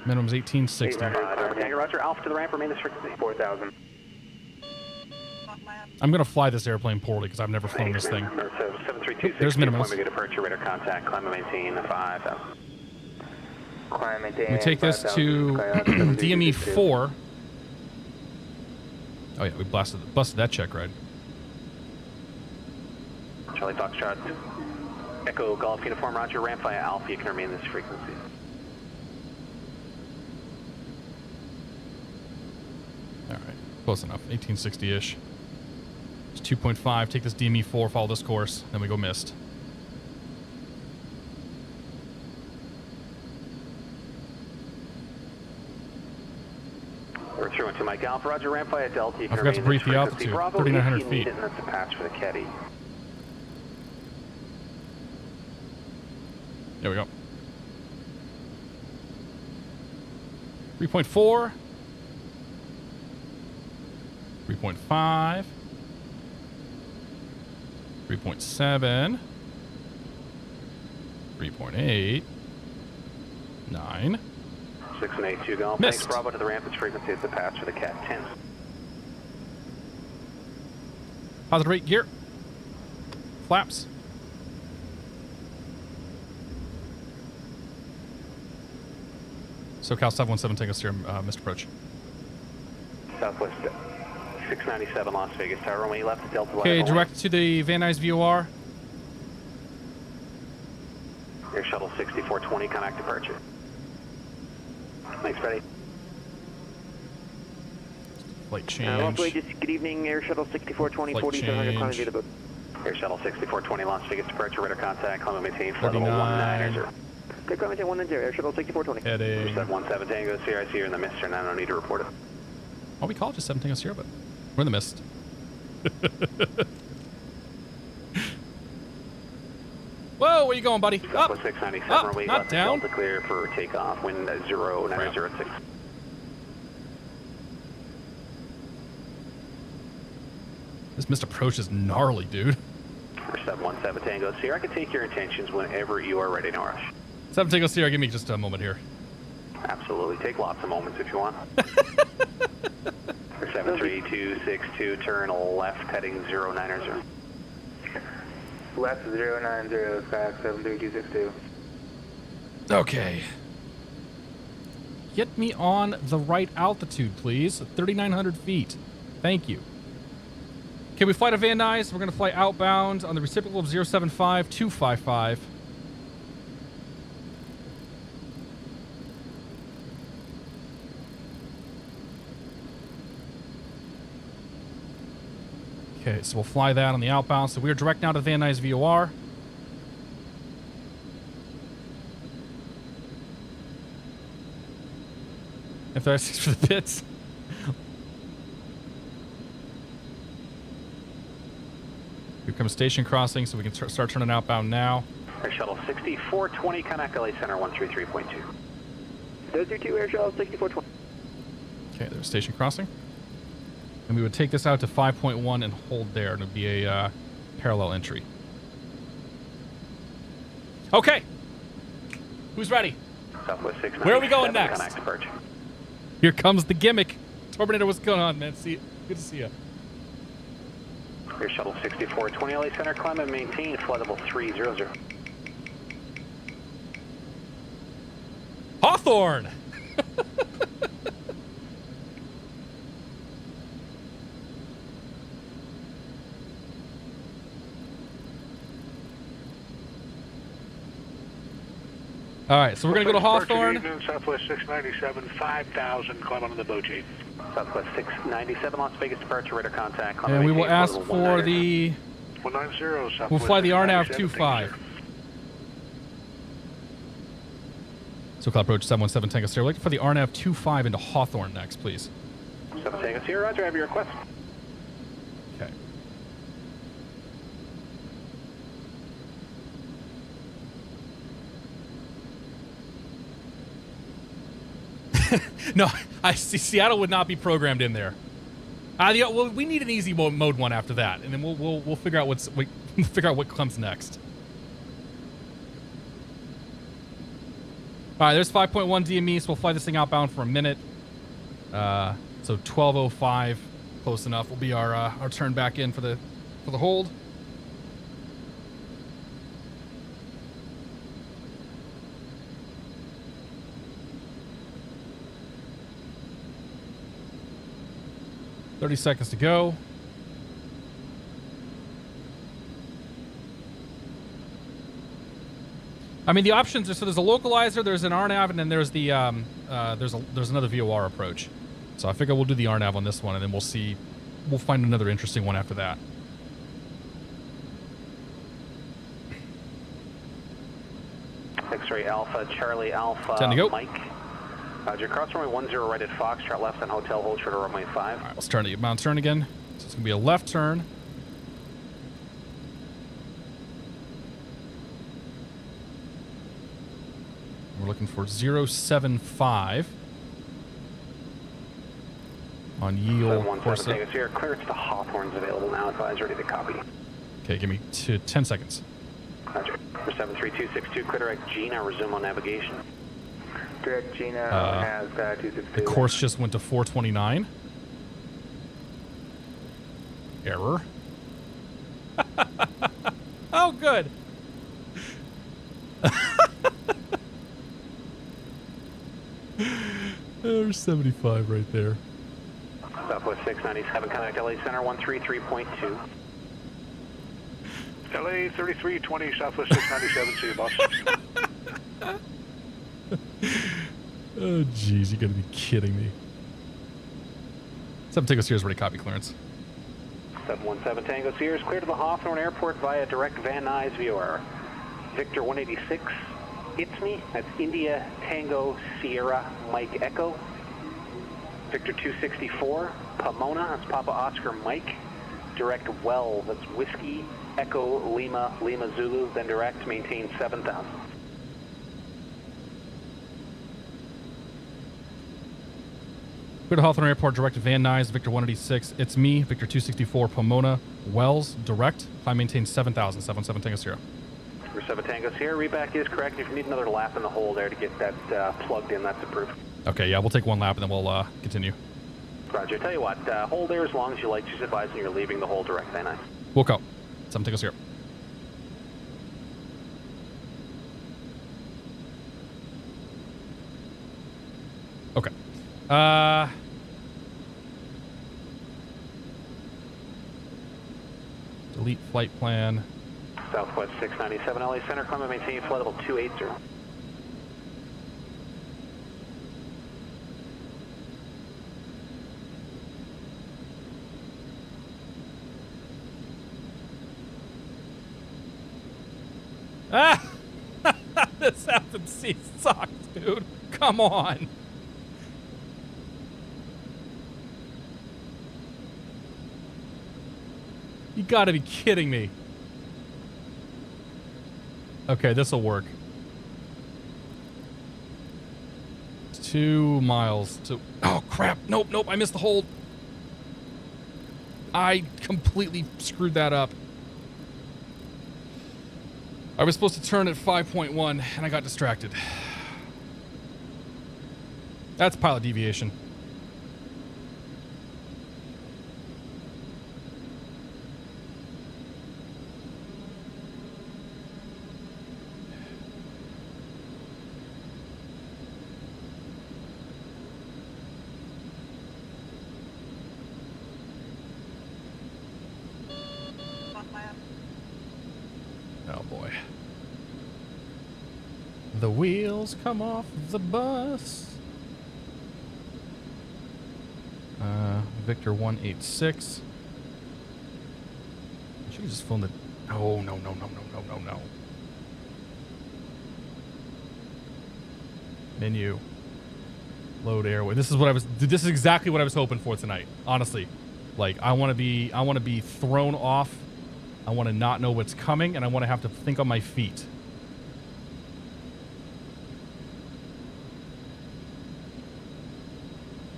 Minimum's 1860. Roger, Alpha to the ramp, remain this frequency. 4,000. I'm going to fly this airplane poorly because I've never flown this thing. There's minimums. Departure radar contact, climb and maintain 5,000. We take this to DME 4. Oh yeah, we busted that check ride. Charlie Foxtrot, Echo Golf Uniform, roger, ramp via Alpha, you can remain this frequency. All right, close enough, 1860-ish. It's 2.5, take this DME 4, follow this course, then we go missed. We're through into Mike Alpha, roger, ramp via Delta, you can I forgot to remain brief this the frequency. altitude, Bravo, 3,900 if you feet. need it, and that's a patch for the caddy. There we go. 3.4. 3.5. 3.7. 3.8. 9. 6 and 8, 2 Golf. Missed. Thanks, Bravo to the ramp, its frequency is the patch for the Cat 10. Positive rate gear. Flaps. SoCal 717, take us here, Mr. Approach. Southwest 697 Las Vegas, Tower runway left, Delta. Okay, direct to the Van Nuys VOR. Air Shuttle 6420, connect departure. Thanks, Freddie. Flight change. Lovely, just good evening, Air Shuttle 6420, Flight 4700, climb change. via the boat. Air Shuttle 6420 Las Vegas departure, radar contact, climb and maintain, flight level 190. Clear climb maintain 190, Air Shuttle 6420. Heading. 717 Tango, Sierra, I see you're in the mist, and I don't need to report it. Oh, we call it just 7 Tango Sierra, but we're in the mist. Whoa, where you going, buddy? Up, Southwest 697, up, runway not left, down. Delta clear for takeoff, wind 0906. This missed approach is gnarly, dude. 717 Tango, Sierra, I can take your intentions whenever you are ready, no rush. 7 Tango Sierra, give me just a moment here. Absolutely, take lots of moments if you want. 73262, turn left, heading 090. Left 090, Sky 73262. Okay. Get me on the right altitude, please. 3,900 feet. Thank you. Okay, we fly to Van Nuys. We're going to fly outbound on the reciprocal of 075-255. Okay, so we'll fly that on the outbound. So we are direct now to Van Nuys VOR. If there's for the pits. Here comes station crossing, so we can start turning outbound now. Air Shuttle 6420, connect LA Center 133.2. 032, Air Shuttle 6420. Okay, there's station crossing. And we would take this out to 5.1 and hold there, and it would be a parallel entry. Okay. Who's ready? Southwest 697, Where are we going next? Connect departure. Here comes the gimmick. Terminator, what's going on, man? Good to see you. Air Shuttle 6420, LA Center, climb and maintain, flight level 300. Hawthorne! All right, so we're going to go to Hawthorne. Southwest 697, 5000, climb onto the boat G. Southwest 697, Las Vegas departure, radar contact. Climb And we will maintain, ask flight for level 190. the... 190, Southwest We'll fly the RNAV 697, 25. So cloud approach 717 Tango Sierra. We're looking for the RNAV 25 into Hawthorne next, please. 7 Tango Sierra, roger, I have your request. Okay. No, I see. Seattle would not be programmed in there. Well, we need an easy mode one after that, and then we'll figure out we'll figure out what comes next. All right, there's 5.1 DME, so we'll fly this thing outbound for a minute. So 12:05, close enough. Will be our turn back in for the hold. 30 seconds to go. I mean, the options are, so there's a localizer, there's an RNAV, and then there's the there's another VOR approach. So I figure we'll do the RNAV on this one, and then we'll find another interesting one after that. X-ray Alpha, Charlie Alpha, 10 to go. Mike. Roger, cross runway 10 right at Foxtrot, left on hotel, hold short of runway 5. All right, let's turn to mount turn again. So it's gonna be a left turn. We're looking for 075 on yield. 717 Tango Sierra, clearance to Hawthorne's available now. Advise ready to copy. Okay, give me 10 seconds. Roger. For 73262, clear direct Gina, resume on navigation. Direct Gina has 262. The course just went to 429. Error. Oh, good. There's 75 right there. Southwest 697, contact LA Center 133.2. LA 3320, Southwest 697, see you, boss. Oh, jeez, you gotta be kidding me. 7 Tango Sierra's ready, copy clearance. 717 Tango Sierra is clear to the Hawthorne Airport via direct Van Nuys VOR. Victor 186, it's me. That's India Tango Sierra Mike Echo. Victor 264, Pomona, that's Papa Oscar Mike. Direct Well, that's Whiskey Echo Lima Lima Zulu, then direct, maintain 7,000. Clear to Hawthorne Airport, direct to Van Nuys, Victor 186, it's me, Victor 264, Pomona, Wells, direct, climb maintain 7,000, 77 Tango Sierra. For 7 Tango Sierra, reback is correct. If you need another lap in the hole there to get that plugged in, that's approved. Okay, yeah, we'll take one lap and then we'll continue. Roger, tell you what, hold there as long as you like, just advising you're leaving the hole direct Van Nuys. We'll go. 7 Tango Sierra. Okay. Delete flight plan. Southwest 697 LA Center, climb and maintain flight level 280. Ah! This FMC sucks, dude. Come on. You gotta be kidding me. Okay, this'll work. 2 miles to... Oh, crap. Nope, I missed the hold. I completely screwed that up. I was supposed to turn at 5.1, and I got distracted. That's pilot deviation. Oh boy. The wheels come off the bus. Victor 186. I should have just flown the... Oh, no. Menu. Load airway. This is exactly what I was hoping for tonight. Honestly. Like, I want to be thrown off. I want to not know what's coming, and I want to have to think on my feet.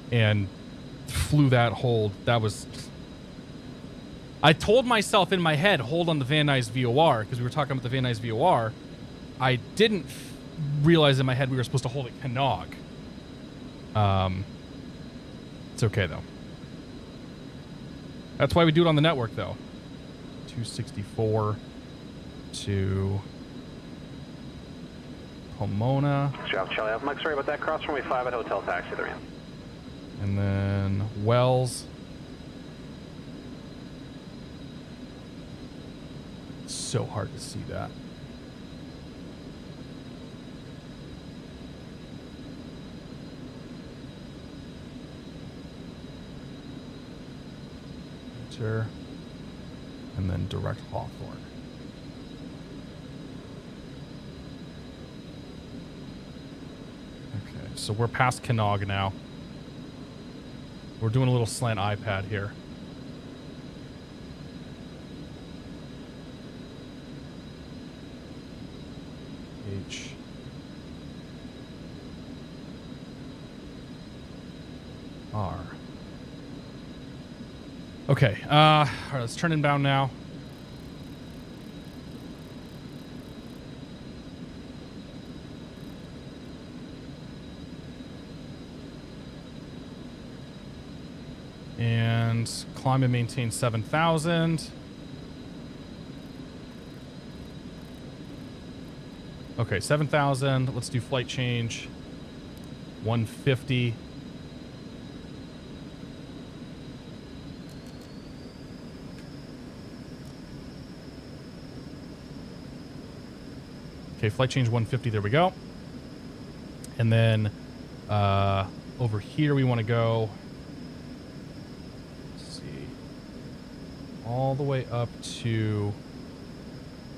And flew that hold. That was... I told myself in my head, hold on the Van Nuys VOR, because we were talking about the Van Nuys VOR. I didn't realize in my head we were supposed to hold at Canog. It's okay, though. That's why we do it on the network, though. 264 to Pomona. Charlie Alpha Mike, sorry about that. Cross runway 5 at Hotel Taxi 3. And then Wells. It's so hard to see that. Enter. And then direct Hawthorne. Okay, so we're past Kanawha now. We're doing a little slant iPad here. H. R. Okay, all right, let's turn inbound now. And climb and maintain 7,000. Okay, 7,000. Let's do flight change. 150. Okay, flight change 150. There we go. And then over here we want to go. Let's see. All the way up to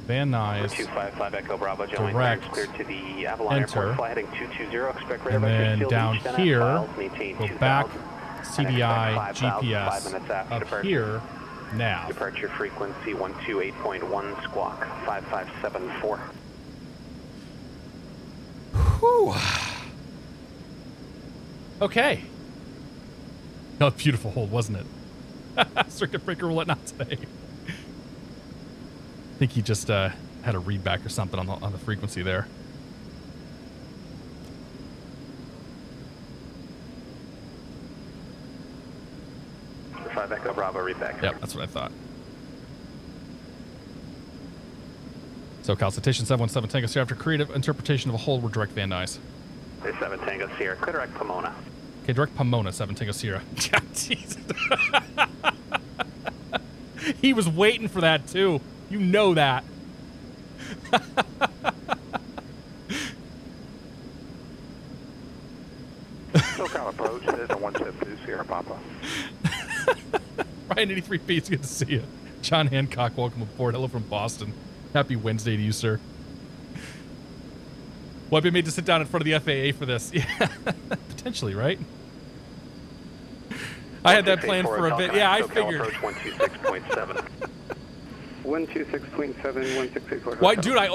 Van Nuys. 255 Echo Bravo. Direct. Cleared to the Avalon Enter. Airport. Fly heading 220. Expect radar And then vectors down field here, go back, 2000. CDI, 5,000, 5 GPS, minutes after up departure. here, nav. Departure frequency 128.1 squawk 5574. Whew. Okay. Oh, beautiful hold, wasn't it? Circuit breaker will let not today. I think he just had a readback or something on the frequency there. Five Echo Bravo readback. Yep, that's what I thought. So, Cal, citation 717 Tango Sierra. After creative interpretation of a hold, we're direct Van Nuys. 7 Tango Sierra. Clear direct Pomona. Okay, direct Pomona, 7 Tango Sierra. Yeah, Jesus. He was waiting for that, too. You know that. SoCal approach, Cessna 172 Sierra Papa. Ryan 83P, it's good to see you. John Hancock, welcome aboard. Hello from Boston. Happy Wednesday to you, sir. Well, I've been made to sit down in front of the FAA for this. Yeah, potentially, right? I had that planned for a bit. Yeah, I figured. Approach 126.7. 126.7, 1684. Why, dude, I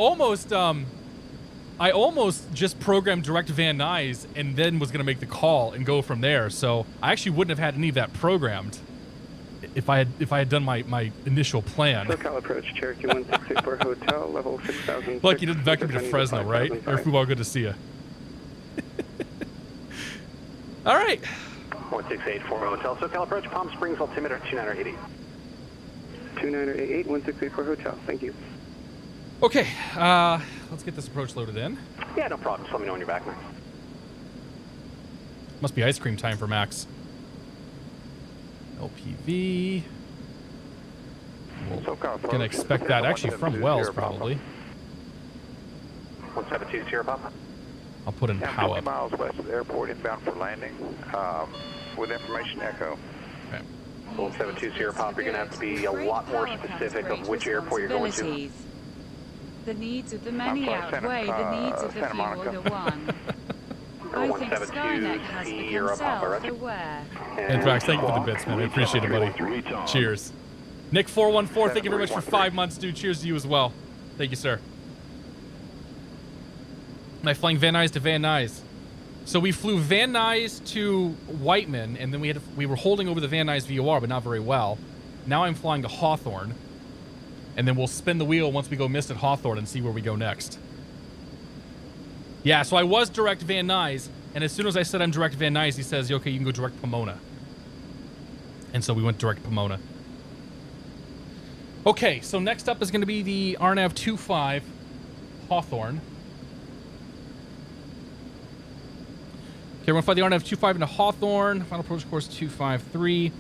almost just programmed direct Van Nuys and then was going to make the call and go from there. So I actually wouldn't have had any of that programmed if I had done my initial plan. SoCal approach, Cherokee 1684 Hotel, level 6,000. Like you didn't vector me to Fresno, right? Airfood, good to see you. All right. 1684 Hotel. SoCal approach, Palm Springs altimeter 2980. 2988, 1684 Hotel. Thank you. Okay, let's get this approach loaded in. Yeah, no problem. Just let me know when you're back, Max. Must be ice cream time for Max. LPV. We're going to expect that actually from Wells, probably. 172 Sierra Papa. I'll put in POW 20 up. miles west of the airport, inbound for landing. With information echo. Okay. 172 Sierra Papa, you're going to have to be a lot more specific of which airport you're going to. The needs of the many outweigh the needs of the Santa few or Monica. the one. I think Skynet has become self-aware. And Drax, thank you for the bits, man. I appreciate it, buddy. Cheers. Nick414, thank you very much for 5 months, dude. Cheers to you as well. Thank you, sir. Am I flying Van Nuys to Van Nuys? So we flew Van Nuys to Whiteman, and then we were holding over the Van Nuys VOR, but not very well. Now I'm flying to Hawthorne, and then we'll spin the wheel once we go missed at Hawthorne and see where we go next. Yeah, so I was direct Van Nuys, and as soon as I said I'm direct Van Nuys, he says, okay, you can go direct Pomona. And so we went direct Pomona. Okay, so next up is going to be the RNAV 25 Hawthorne. Okay, we're going to fly the RNAV 25 into Hawthorne. Final approach course 253.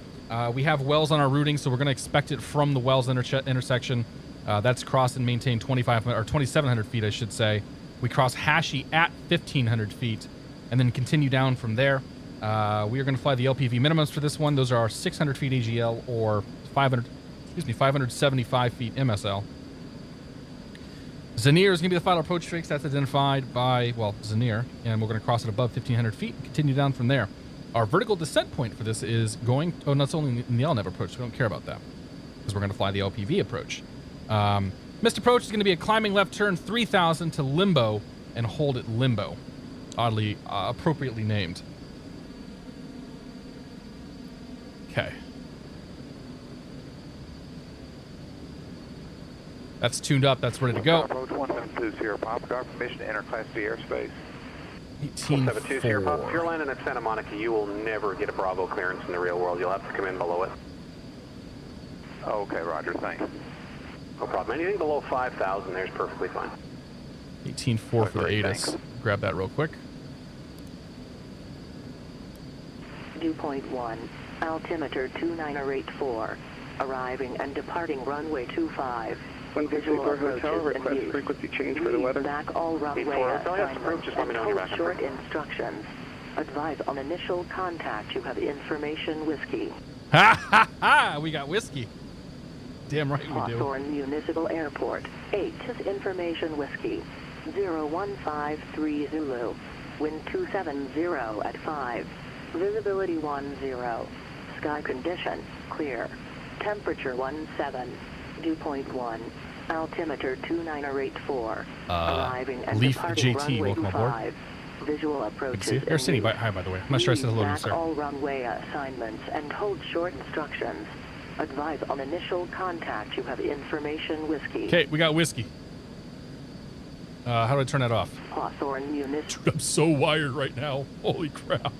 We have Wells on our routing, so we're going to expect it from the Wells intersection. That's cross and maintain 2,500 or 2,700 feet, I should say. We cross Hashi at 1,500 feet, and then continue down from there. We are going to fly the LPV minimums for this one. Those are 600 feet AGL or 575 feet MSL. Zanier is going to be the final approach fix. That's identified by, well, Zanier, and we're going to cross it above 1,500 feet and continue down from there. Our vertical descent point for this is going, oh, no, it's only in the LNAV approach, so we don't care about that because we're going to fly the LPV approach. Missed approach is going to be a climbing left turn 3,000 to limbo and hold at limbo. Oddly, appropriately named. Okay. That's tuned up. That's ready to go. Approach 1720 Papa, got permission to enter Class B airspace. 1720 Papa. If you're landing at Santa Monica, you will never get a Bravo clearance in the real world. You'll have to come in below it. Okay, roger, thanks. No problem. Anything below 5,000 there's perfectly fine. 18.4 for the ATIS. Grab that real quick. Dew point 1, altimeter 2984, arriving and departing runway 25. 164 Hotel, request frequency change for the weather. Back all runway assignments and hold short instructions. Advise on initial contact. You have information whiskey. Ha ha ha! We got whiskey. Damn right we do. Hawthorne Municipal Airport. 8 is information whiskey. 0153 Zulu. Wind 270 at 5. Visibility 10. Sky condition clear. Temperature 17. Dew point 1. Altimeter 2984. Arriving and Leaf departing JT, runway welcome aboard. 5. Visual approaches. Air City, hi by the way. I'm not sure I said hello to you, Back sir. all runway assignments and hold short instructions. Advise on initial contact. You have information whiskey. Okay, we got whiskey. How do I turn that off? Hawthorne Municipal. I'm so wired right now. Holy crap.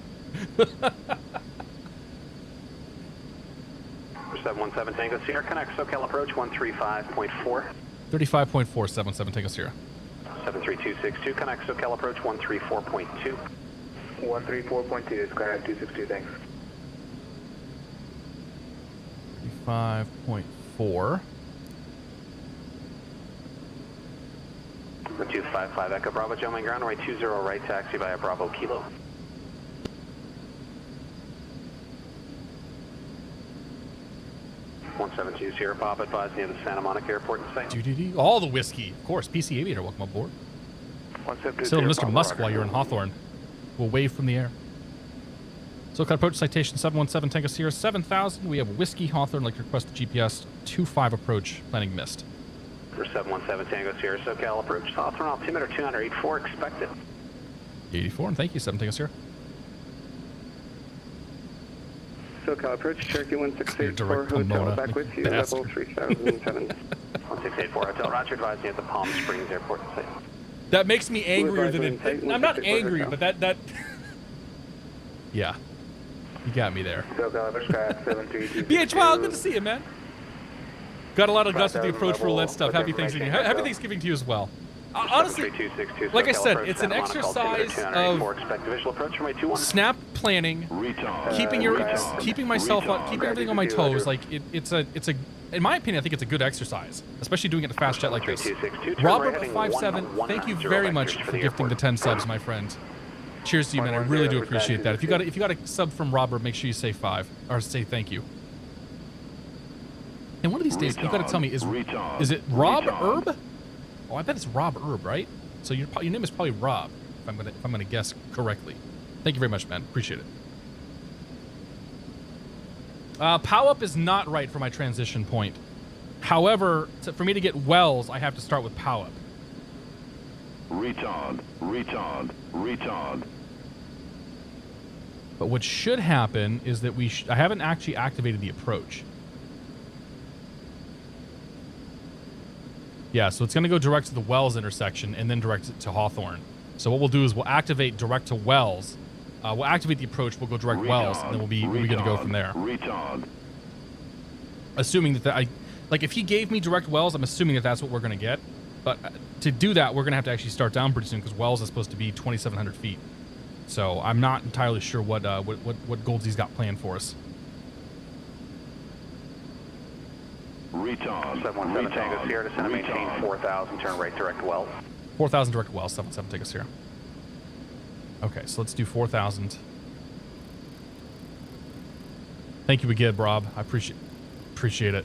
717 Tango Sierra, connect SoCal approach 135.4. 35.4, 77 Tango Sierra. 73262, connect SoCal approach 134.2. 134.2, Skyline 262, thanks. 35.4. 255 Echo Bravo, gentlemen, ground runway 20 right, taxi via Bravo Kilo. Sierra Papa, advise near the Santa Monica Airport in sight. All the whiskey. Of course, PC Aviator, welcome aboard. Still Mr. Musk while you're in Hawthorne. We'll wave from the air. SoCal approach citation 717 Tango Sierra 7000. We have whiskey Hawthorne, like request the GPS 25 approach, planning missed. For 717 Tango Sierra, SoCal approach Hawthorne, altimeter 284 expected. 84, and thank you, 7 Tango Sierra. SoCal approach, Cherokee 1684 Hotel, back with you, level 3007. 1684 Hotel, roger, advise you at the Palm Springs Airport in sight. That makes me angrier than it. I'm not angry, but that. Yeah. You got me there. BH Wild, good to see you, man. Got a lot of guts with the approach for roulette stuff. Happy Thanksgiving. Happy Thanksgiving to you as well. Honestly, like I said, it's an exercise of snap planning, keeping myself on, keeping everything on my toes. Like it's a. In my opinion, I think it's a good exercise, especially doing it in a fast jet like this. Robert57, thank you very much for gifting the 10 subs, my friend. Cheers to you, man. I really do appreciate that. If you got a sub from Robert, make sure you say 5 or say thank you. And one of these days, you got to tell me, is it Rob Herb? Oh, I bet it's Rob Herb, right? So your name is probably Rob, if I'm gonna guess correctly. Thank you very much, man. Appreciate it. POW up is not right for my transition point. However, for me to get wells, I have to start with POW up. Retard. But what should happen is that I haven't actually activated the approach. Yeah, so it's going to go direct to the Wells intersection and then direct it to Hawthorne. So what we'll do is we'll activate direct to Wells. We'll activate the approach, we'll go direct Wells, and then we'll be good to go from there. Assuming that like if he gave me direct Wells, I'm assuming that that's what we're going to get. But to do that, we're going to have to actually start down pretty soon because Wells is supposed to be 2,700 feet. So I'm not entirely sure what Goldsy's got planned for us. retard. 717 Tango Sierra, descend and maintain 4,000, turn right direct well. 4,000 direct well, 77 Tango Sierra. Okay, so let's do 4,000. Thank you again, Rob. I appreciate it.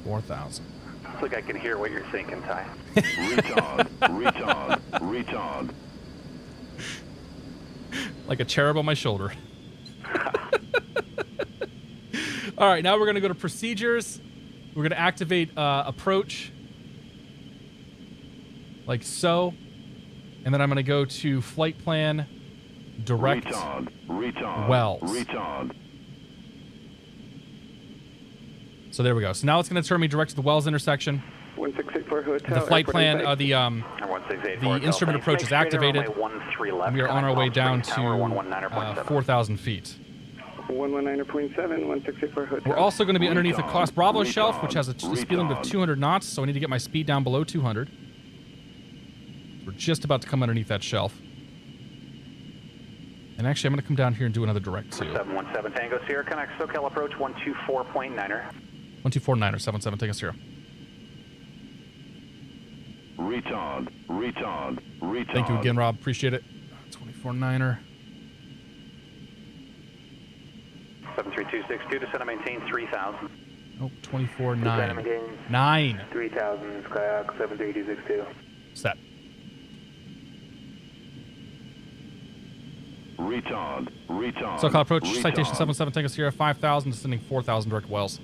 4,000. Looks like I can hear what you're thinking, Ty. Retard. Like a cherub on my shoulder. All right, now we're going to go to procedures. We're going to activate approach. Like so. And then I'm going to go to flight plan, direct wells. So there we go. So now it's going to turn me direct to the Wells intersection. 1684 Hotel. The flight plan, the instrument approach is activated. We are on our way down to 4,000 feet. 119.7, 1684 Hotel. We're also going to be underneath the Cross Bravo shelf, which has a speed limit of 200 knots, so I need to get my speed down below 200. We're just about to come underneath that shelf. And actually, I'm going to come down here and do another direct, too. 717 Tango Sierra, connect SoCal approach 124.9er. 124.9er, 77 Tango Sierra. Retard. Thank you again, Rob. Appreciate it. 24.9er. 73262, descend and maintain 3,000. Oh, 24.9. 9. 3,000, Skyhawk 73262. Set. Retard. SoCal approach, citation 77 Tango Sierra, 5,000, descending 4,000 direct wells.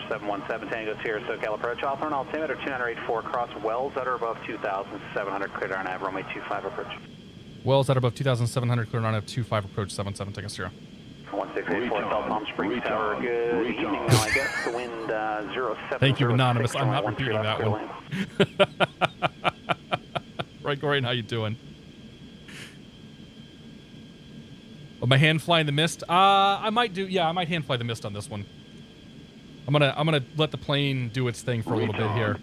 717 Tango Sierra, SoCal approach, Alpha and altimeter 2984 across wells that are above 2,700, cleared on Av, runway 25 approach. Wells that are above 2,700, cleared on Av 25 approach, 77 Tango Sierra. 1684 South Palm Springs Tower, good evening. Now I guess the wind 07. Thank you, Anonymous. I'm not repeating that one. Right, Gorian, how you doing? Oh, my hand fly in the mist? I might hand fly the mist on this one. I'm gonna let the plane do its thing for a little bit here.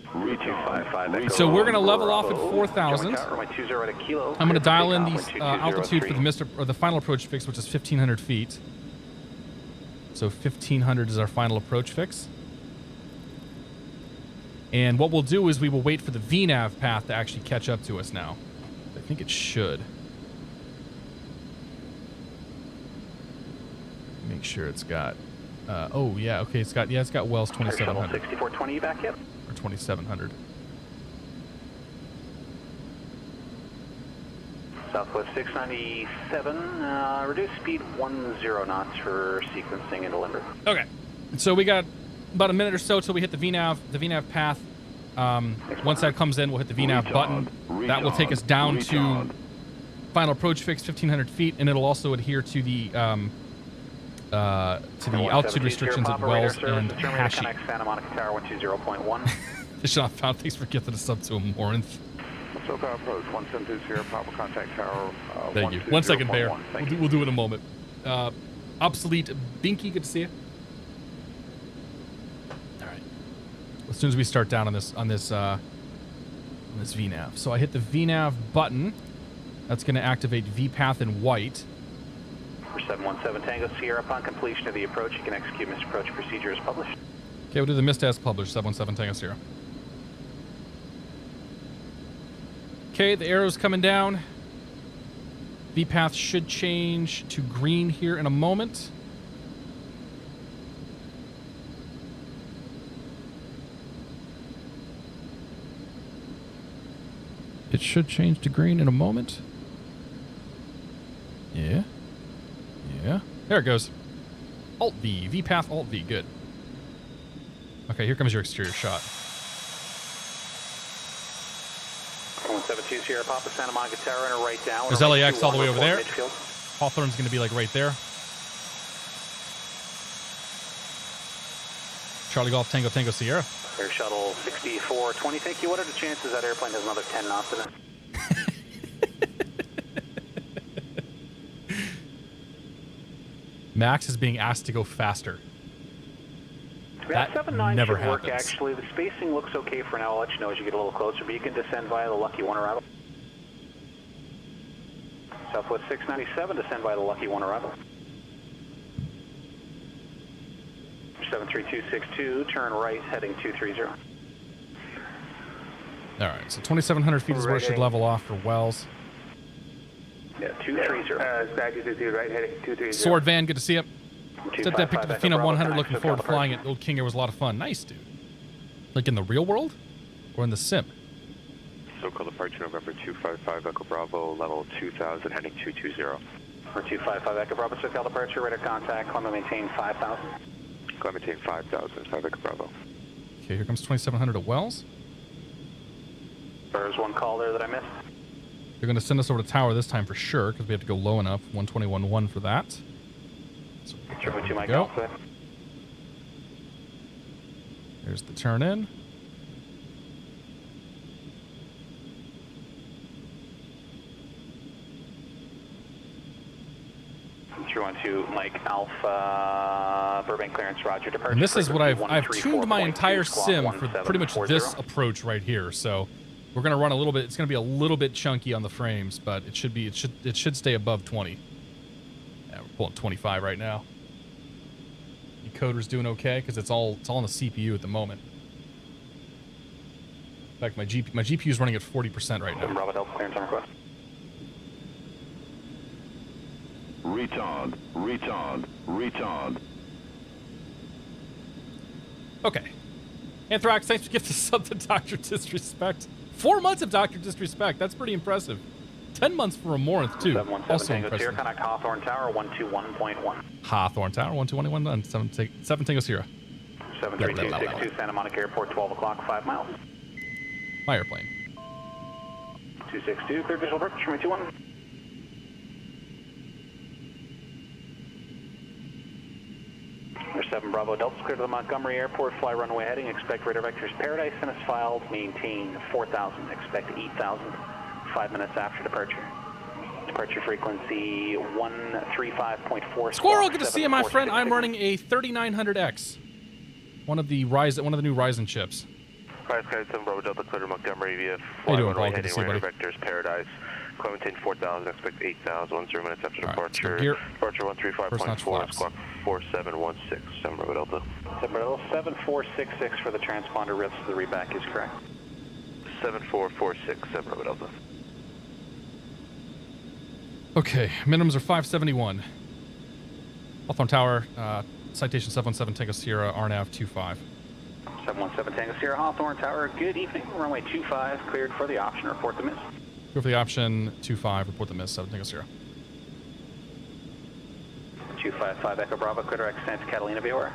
So we're gonna level off at 4,000. I'm gonna dial in the altitude for the mist or the final approach fix, which is 1,500 feet. So 1,500 is our final approach fix. And what we'll do is we will wait for the VNAV path to actually catch up to us now. I think it should. Make sure it's got. Oh yeah, okay. It's got Wells 2,700. 6420, you back yet? Or 2,700. Southwest 697. Reduce speed 10 knots for sequencing into Limber. Okay. So we got about a minute or so till we hit the VNAV path. Once that comes in, we'll hit the VNAV button. That will take us down to final approach fix 1,500 feet, and it'll also adhere to the altitude restrictions at Wells and Hashi. Santa Monica Tower 120.1. Sean found. Thanks for gifting us up to a Morinth. SoCal approach 1720 Papa contact tower. Thank you. 1 second, Bear. We'll do it in a moment. Obsolete Binky, good to see you. All right. As soon as we start down on this VNAV, so I hit the VNAV button. That's going to activate VPath in white. For 717 Tango Sierra, upon completion of the approach, you can execute missed approach procedure as published. Okay, we'll do the missed as published. 717 Tango Sierra. Okay, the arrow's coming down. VPath should change to green here in a moment. It should change to green in a moment. Yeah. Yeah. There it goes. Alt-V. VPath Alt-V. Good. Okay, here comes your exterior shot. 172 Sierra Papa, Santa Monica Tower, and a right down. There's LAX all the way over there. Hawthorne's going to be like right there. Charlie Golf Tango Tango Sierra. Air Shuttle 6420. Thank you. What are the chances that airplane has another 10 knots in it? Max is being asked to go faster. That 79 never should work, happens. actually. The spacing looks okay for now. I'll let you know as you get a little closer, but you can descend via the Lucky 1 arrival. Southwest 697, descend via the Lucky 1 arrival. 73262, turn right, heading 230. All right, so 2,700 feet is where it should level off for Wells. Yeah, 230. Stack is right, heading 230. Sword Van, good to see you. Said that I picked up the Echo Phenom Bravo, 100, connect looking to forward to Delta flying it. Old King Air was a lot of fun. Nice, dude. Like in the real world? Or in the sim? SoCal departure November 255 Echo Bravo, level 2000, heading 220. For 255 Echo Bravo, SoCal departure, radar contact, climb and maintain 5,000. Climb maintain 5,000, 5 Echo Bravo. Okay, here comes 2,700 at Wells. There's one call there that I missed. They're going to send us over to tower this time for sure, because we have to go low enough. 121.1 for that. So Triple 2 Mike go. Alpha. There's the turn in. Through on to Mike Alpha, Burbank clearance, Roger, departure. And this is what I've tuned my 134.2, entire squawk sim for pretty much this 1740. approach right here. So we're gonna run a little bit. It's gonna be a little bit chunky on the frames, but it should stay above 20. Yeah, we're pulling 25 right now. Decoder's doing okay because it's all on the CPU at the moment. In fact, my GPU is running at 40% right now. Bravo Delta clearance on request. Retard. Okay. Anthrax, thanks for giving us something, Dr. Disrespect. 4 months of Dr. Disrespect. That's pretty impressive. 10 months for a Morinth, too. 717 Also Tango Sierra, impressive. contact Hawthorne Tower, 121.1. Hawthorne Tower, 121, 7 Tango Sierra. 73262, Santa Monica Airport, 12 o'clock, 5 miles. My airplane. 262, clear visual approach, 321. Number 7 Bravo Delta, clear to the Montgomery Airport, fly runway heading, expect radar vectors Paradise, and is filed, maintain 4,000, expect 8,000, 5 minutes after departure. Departure frequency 135.4. Squirrel, good to see you, my friend. I'm running a 3900X. One of the new Ryzen chips. Fire Sky 7 Bravo Delta, clear to Montgomery via How you fly doing, runway Paul? Good to heading see you, radar buddy. vectors Paradise. Climb maintain 4,000, expect 8,000, 0 minutes after All right, departure. so gear. Departure First notch 135.4, flaps. squawk 4716, 7 Bravo Delta. 7466 for the transponder, rest of the readback is correct. 7446, 7 Bravo Delta. Okay, minimums are 571. Hawthorne Tower, citation 717 Tango Sierra, RNAV 25. 717 Tango Sierra, Hawthorne Tower, good evening. Runway 25, cleared for the option, report the miss. Go for the option 25, report the miss, 7 Tango Sierra. 255 Echo Bravo, clear direct Santa Catalina VOR.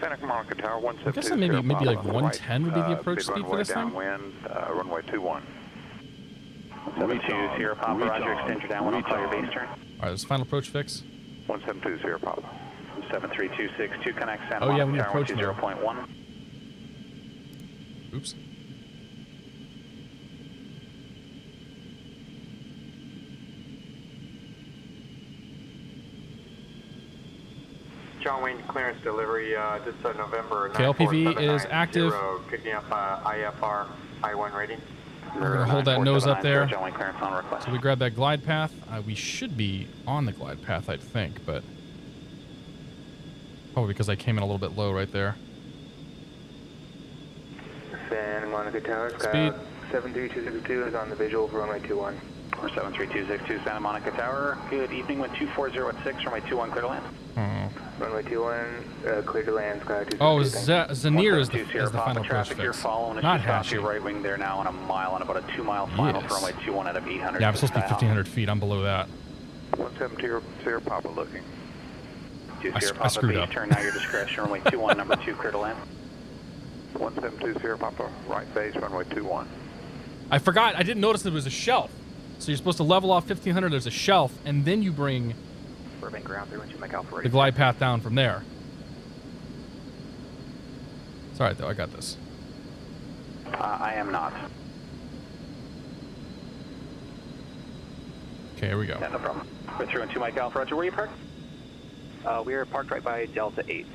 Santa Monica Tower, I guess maybe like 110 would be the approach speed for this thing. Downwind, runway 21. 72 Sierra Papa, Roger, extend your downwind, I'll call your base turn. All right, this final approach fix. 172 Sierra Papa. 73262, connect Santa Oh, yeah, we Monica need Tower, approach mode. 10.1. Oops. John Wayne clearance delivery, this November. KLPV is active. Picking up IFR I-1 rating. We're going to hold that nose up there. John Wayne clearance on request. So we grab that glide path. We should be on the glide path, I think, but probably because I came in a little bit low right there. Santa Monica Tower, Speed. 73262 is on the visual for runway 21. Or 73262 Santa Monica Tower, good evening, wind 240 at 6, runway 21, clear to land. Runway 21, clear to land, sky 262. Oh, Zanir is the final approach traffic, you're fix. following. Not It's just off Hashi. your right wing there now on a mile and about a 2 mile final Yes. for runway 21 out of 800. Yeah, I'm supposed to be 1,500 feet. I'm below that. 172 Sierra Papa looking. 2 I Sierra screwed Papa, please up. turn now your discretion, runway 21, number 2, clear to land. 172 Sierra Papa, right base, runway 21. I forgot. I didn't notice there was a shelf. So you're supposed to level off 1,500. There's a shelf, and then you bring Burbank ground 312 Mike Alpha the ready. glide path down from there. It's all right, though. I got this. I am not. Okay, here we go. Yeah, no problem. We're through into Mike Alpha. Roger, where are you parked? We are parked right by Delta 8.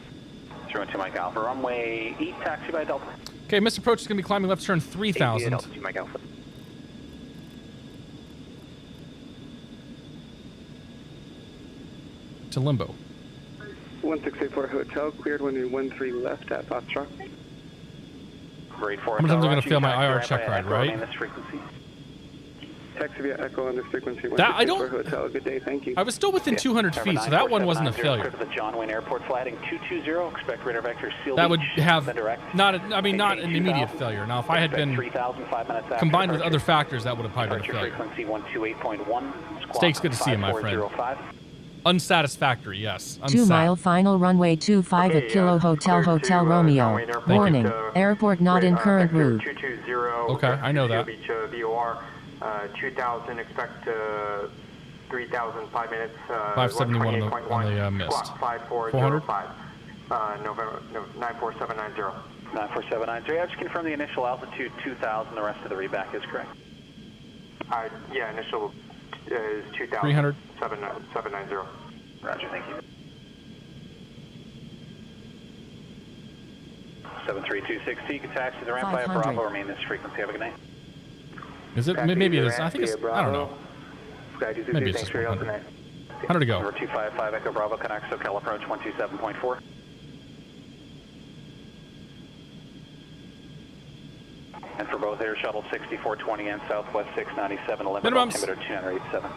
Through into Mike Alpha. Runway 8, taxi by Delta. Okay, Mr. Approach is going to be climbing left turn 3,000. Delta 2 Mike Alpha. to limbo. 1684 Hotel, cleared when we 13 left at Foxtrot. Grade 4. How many times am I going to fail my IR check ride, right? Taxi via Echo on this frequency. That I don't. Hotel. Good day, thank you. I was still within 200 feet, so that one wasn't a failure. The John Wayne Airport flagging 220. Expect radar vector seal. That would have not an immediate failure. Now, if I had been combined with other factors, that would have probably been a failure. Frequency 128.1. Steak's good to see you, my friend. Unsatisfactory, yes. 2 mile final runway 25 at Kilo Hotel Hotel Romeo. Warning, airport not in current route. Okay, I know that. 2000, expect 3000, 5 minutes. 571 on the mist. 400? November 94790. 94790. I just confirm the initial altitude 2000. The rest of the reback is correct. Yeah, initial is 2000. 300. 790. Roger, thank you. 73260, you can taxi the ramp via Bravo, remain this frequency. Have a good night. Is it? Maybe it is. I think it's, I don't know. Maybe it's just 100. 100 to go. Number 255 Echo Bravo connects, SoCal approach 127.4. And for both Air Shuttle 6420 and Southwest 697, limit altimeter 287.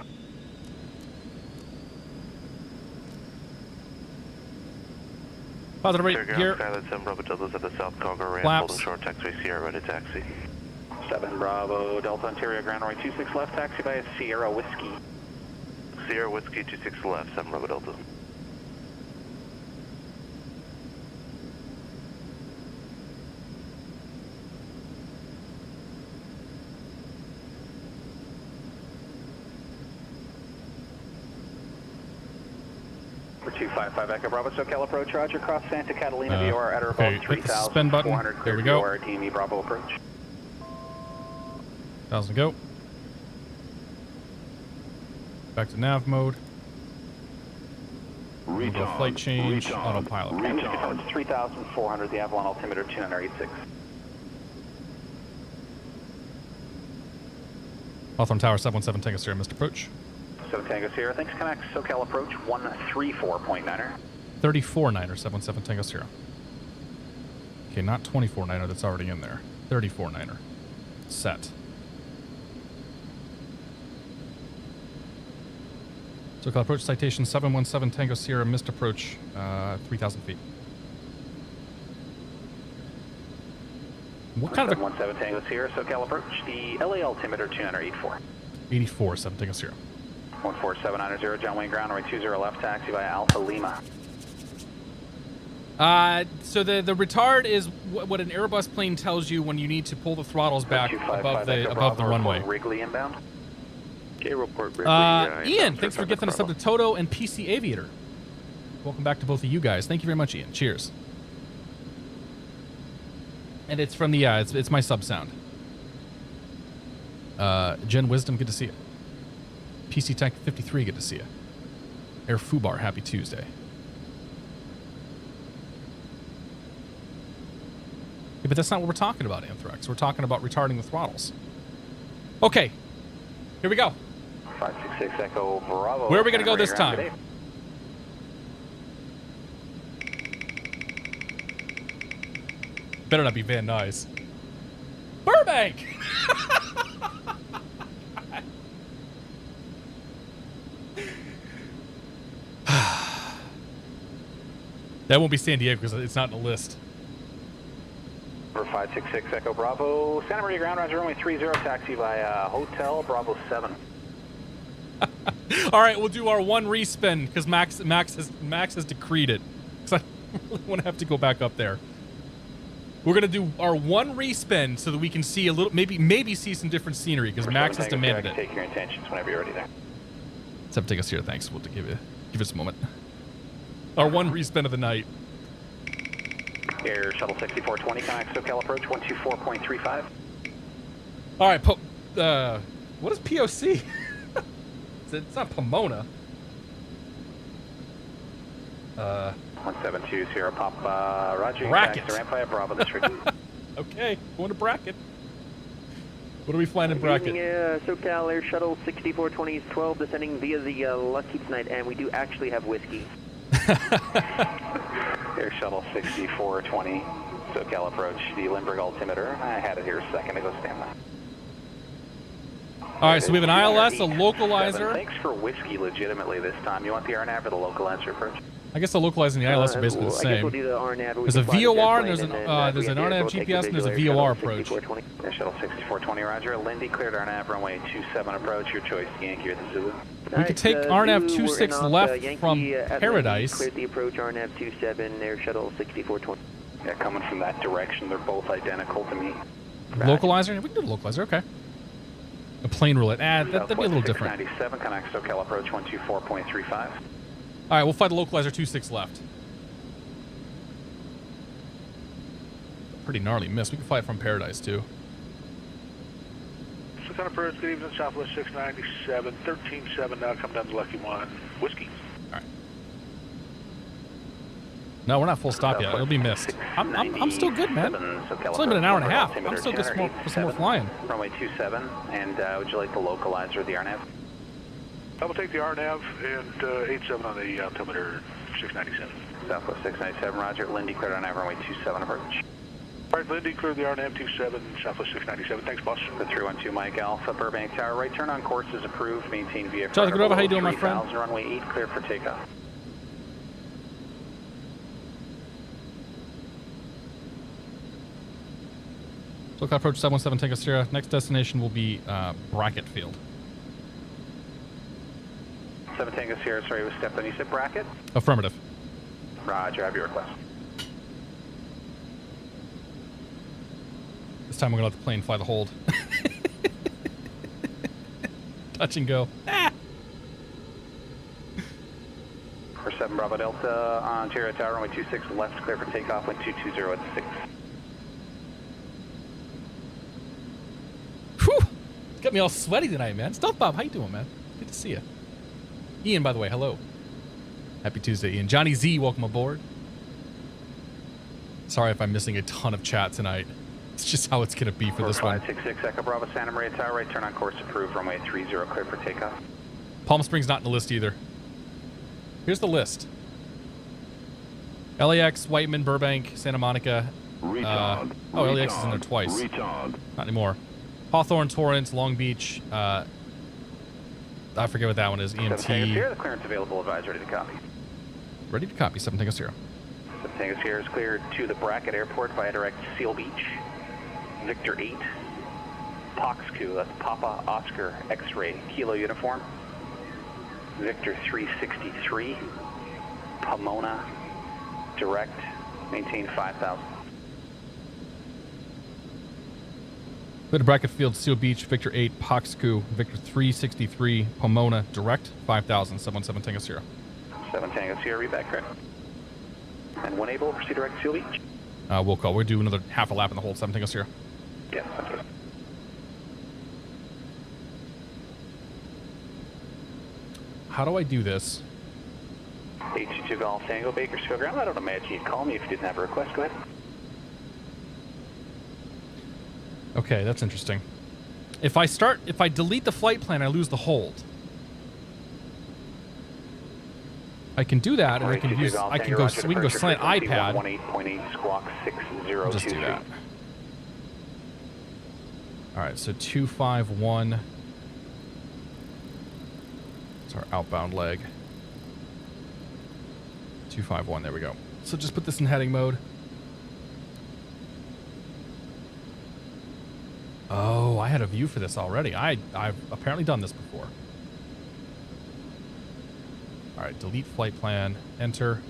Positive rate here. Skyline 7 Bravo Delta's at the South Congo ramp, holding short taxiway Sierra ready taxi. 7 Bravo Delta Ontario ground runway 26 left, taxi by Sierra Whiskey. Sierra Whiskey 26 left, 7 Bravo Delta. For 255 Echo Bravo SoCal approach, Roger, cross Santa Catalina VOR at or above 3,000. There we go. VOR DME Bravo approach. 1,000 go. Back to nav mode. We'll go flight change, autopilot. It's 3,400, the Avalon altimeter 286. Hawthorne Tower 717 Tango Sierra, missed approach. 7 Tango Sierra, thanks, connect SoCal approach 134.9er. 34.9er, 77 Tango Sierra. Okay, not 24.9er, that's already in there. 34.9er. Set. SoCal approach citation 717 Tango Sierra, missed approach 3,000 feet. What kind of 717 Tango Sierra, SoCal approach, the LA altimeter 284. 84, 7 Tango Sierra. 14790, John Wayne ground, runway 20 left, taxi via Alpha Lima. So the retard is what an Airbus plane tells you when you need to pull the throttles back above the runway. Wrigley inbound. Okay, report Wrigley. Ian, thanks for gifting us up to Toto and PC Aviator. Welcome back to both of you guys. Thank you very much, Ian. Cheers. And it's from the it's my sub sound. Jen Wisdom, good to see you. PC Tech 53, good to see you. Air Fubar, happy Tuesday. Yeah, but that's not what we're talking about, Anthrax. We're talking about retarding the throttles. Okay, here we go. 566 Echo Bravo. Where are we going to go this time? Better not be Van Nuys. Burbank! That won't be San Diego because it's not in the list. Number 566 Echo Bravo, Santa Maria ground, Roger, runway 30, taxi via Hotel Bravo 7. All right, we'll do our one respin because Max has decreed it. So I really want to have to go back up there. We're gonna do our one respin so that we can see a little, maybe see some different scenery because Max has demanded it. Take your intentions whenever you're ready there. Except take us here, thanks. We'll give us a moment. Our one respin of the night. Air Shuttle 6420, connect SoCal approach 124.35. All right, what is POC? It's not Pomona. 172 Sierra Papa, Roger. Bracket. Ramp via Bravo, this frequency. Okay, going to bracket. What are we flying in bracket? SoCal Air Shuttle 6420 12 descending via the Lucky tonight, and we do actually have whiskey. Air Shuttle 6420, SoCal approach, the Lindbergh altimeter. I had it here a second ago, stand by. All right, so we have an ILS, a localizer. Thanks for whiskey legitimately this time. You want the RNAV or the localizer approach? I guess the localizer and the ILS are basically the same. I guess we'll do the RNAV. There's a VOR and there's an RNAV GPS and there's a VOR approach. Air Shuttle 6420, roger. Lindy cleared RNAV runway 27 approach. Your choice, Yankee or the Zulu. We could take RNAV 26 left from Paradise. Cleared the approach RNAV 27, Air Shuttle 6420. Yeah, coming from that direction, they're both identical to me. Localizer? We can do the localizer, okay. A plane roulette. That'd be a little different. 97, connect SoCal approach 124.35. All right, we'll fly the localizer 26 left. Pretty gnarly miss. We can fly it from Paradise, too. SoCal approach, good evening, Southwest 697, 13-7 now, come down to Lucky 1, whiskey. All right. No, we're not full stop yet. It'll be missed. I'm still good, man. It's only been an hour and a half. I'm still good for some more flying. Runway 27, and would you like the localizer or the RNAV? I will take the RNAV and 87 on the altimeter 697. Southwest 697, roger. Lindy cleared RNAV runway 27 approach. All right, Lindy cleared the RNAV 27, Southwest 697. Thanks, boss. The 312 Mike Alpha, Burbank Tower. Right turn on course is approved. Maintain VFR. Charlie Grover, how you doing, my friend? Runway 8 clear for takeoff. SoCal approach 717 Tango Sierra. Next destination will be Bracket Field. 7 Tango Sierra, sorry, was stepped on. You said bracket? Affirmative. Roger, I have your request. This time we're going to let the plane fly the hold. Touch and go. For 7 Bravo Delta on Ontario Tower, runway 26 left, clear for takeoff, wind 220 at 6. Whew! Got me all sweaty tonight, man. Stuff Bob, how you doing, man? Good to see you. Ian, by the way, hello. Happy Tuesday, Ian. Johnny Z, welcome aboard. Sorry if I'm missing a ton of chat tonight. It's just how it's going to be for this one. 566 Echo Bravo Santa Maria Tower, right turn on course approved, runway 30 clear for takeoff. Palm Springs not in the list either. Here's the list. LAX, Whiteman, Burbank, Santa Monica. LAX is in there twice. Not anymore. Hawthorne, Torrance, Long Beach. I forget what that one is. EMT. 7 Tango Sierra, the clearance available. Advise ready to copy. Ready to copy. 7 Tango Sierra. 7 Tango Sierra is cleared to the Bracket Airport via direct Seal Beach. Victor 8. Poxcu, that's Papa Oscar X-ray Kilo uniform. Victor 363. Pomona. Direct. Maintain 5,000. Go to Bracket Field, Seal Beach, Victor 8, Poxcu, Victor 363, Pomona, direct, 5,000, 717 Tango Sierra. 7 Tango Sierra, read back correct. And when able, proceed direct to Seal Beach. We'll call. We'll do another half a lap in the hold, 7 Tango Sierra. Yes, that's good. How do I do this? H2 Golf Tango, Bakersfield Ground. I don't imagine you'd call me if you didn't have a request. Go ahead. Okay, that's interesting. If I delete the flight plan, I lose the hold. I can do that, and we can go slant iPad. 18.8 squawk 6023. Just do that. All right, so 251. It's our outbound leg. 251, there we go. So just put this in heading mode. Oh, I had a view for this already. I've apparently done this before. All right, delete flight plan, enter.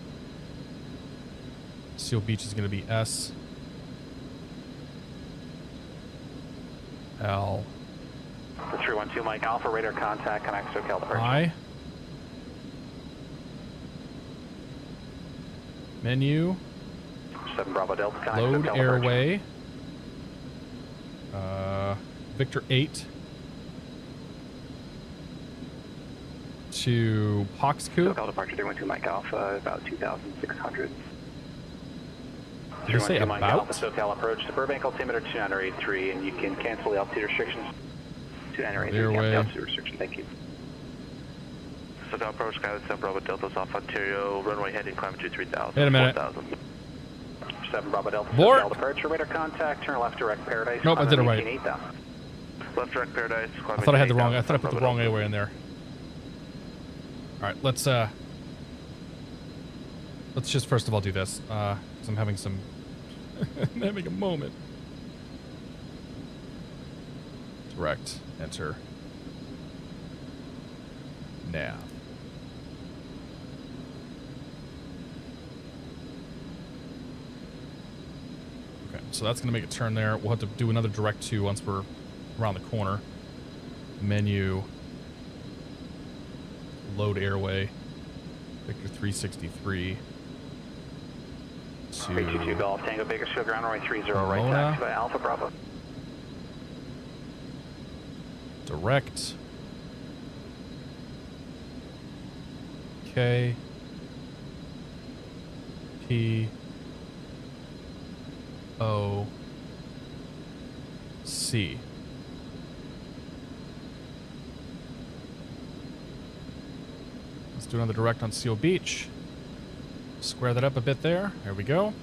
Seal Beach is going to be S. L. For 312 Mike Alpha, radar contact, connect SoCal departure. I. Menu. 7 Bravo Delta, connect Load SoCal airway. Victor 8 to Poxcu. SoCal departure 312 Mike Alpha, about 2,600. Did you say Mike Alpha about? SoCal approach to Burbank altimeter 2983, and you can cancel the altitude restrictions. 2983, cancel the altitude restriction. Thank you. SoCal approach, Skyline 7 Bravo Delta's off Ontario, runway heading, climb to 3000. Wait a minute. 4000. 7 Bravo Delta, Board. SoCal departure, radar contact, turn left direct Paradise. Nope, I did it right. 8000. Left direct Paradise, I thought I had the wrong. I thought I put the wrong airway in there. All right, let's just first of all do this. 'Cause I'm having some. I'm having a moment. Direct. Enter. Nav. Okay, so that's going to make it turn there. We'll have to do another direct to once we're around the corner. Menu. Load airway. Victor 363. To 322 Golf Tango Bakersfield ground runway 30 right taxi by Alpha Bravo. Direct. K. P. O. C. Let's do another direct on Seal Beach. Square that up a bit there. There we go.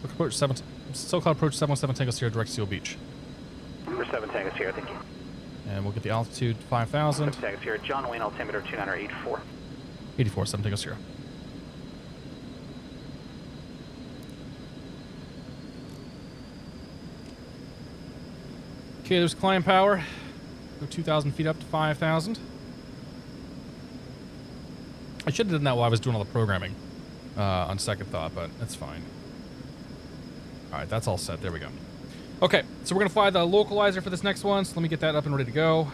SoCal approach 717 Tango Sierra direct Seal Beach. Number 7 Tango Sierra, thank you. And we'll get the altitude 5,000. 7 Tango Sierra, John Wayne altimeter 2984. 84, 7 Tango Sierra. Okay, there's climb power. Go 2,000 feet up to 5,000. I should have done that while I was doing all the programming on second thought, but that's fine. All right, that's all set. There we go. Okay, so we're going to fly the localizer for this next one, so let me get that up and ready to go.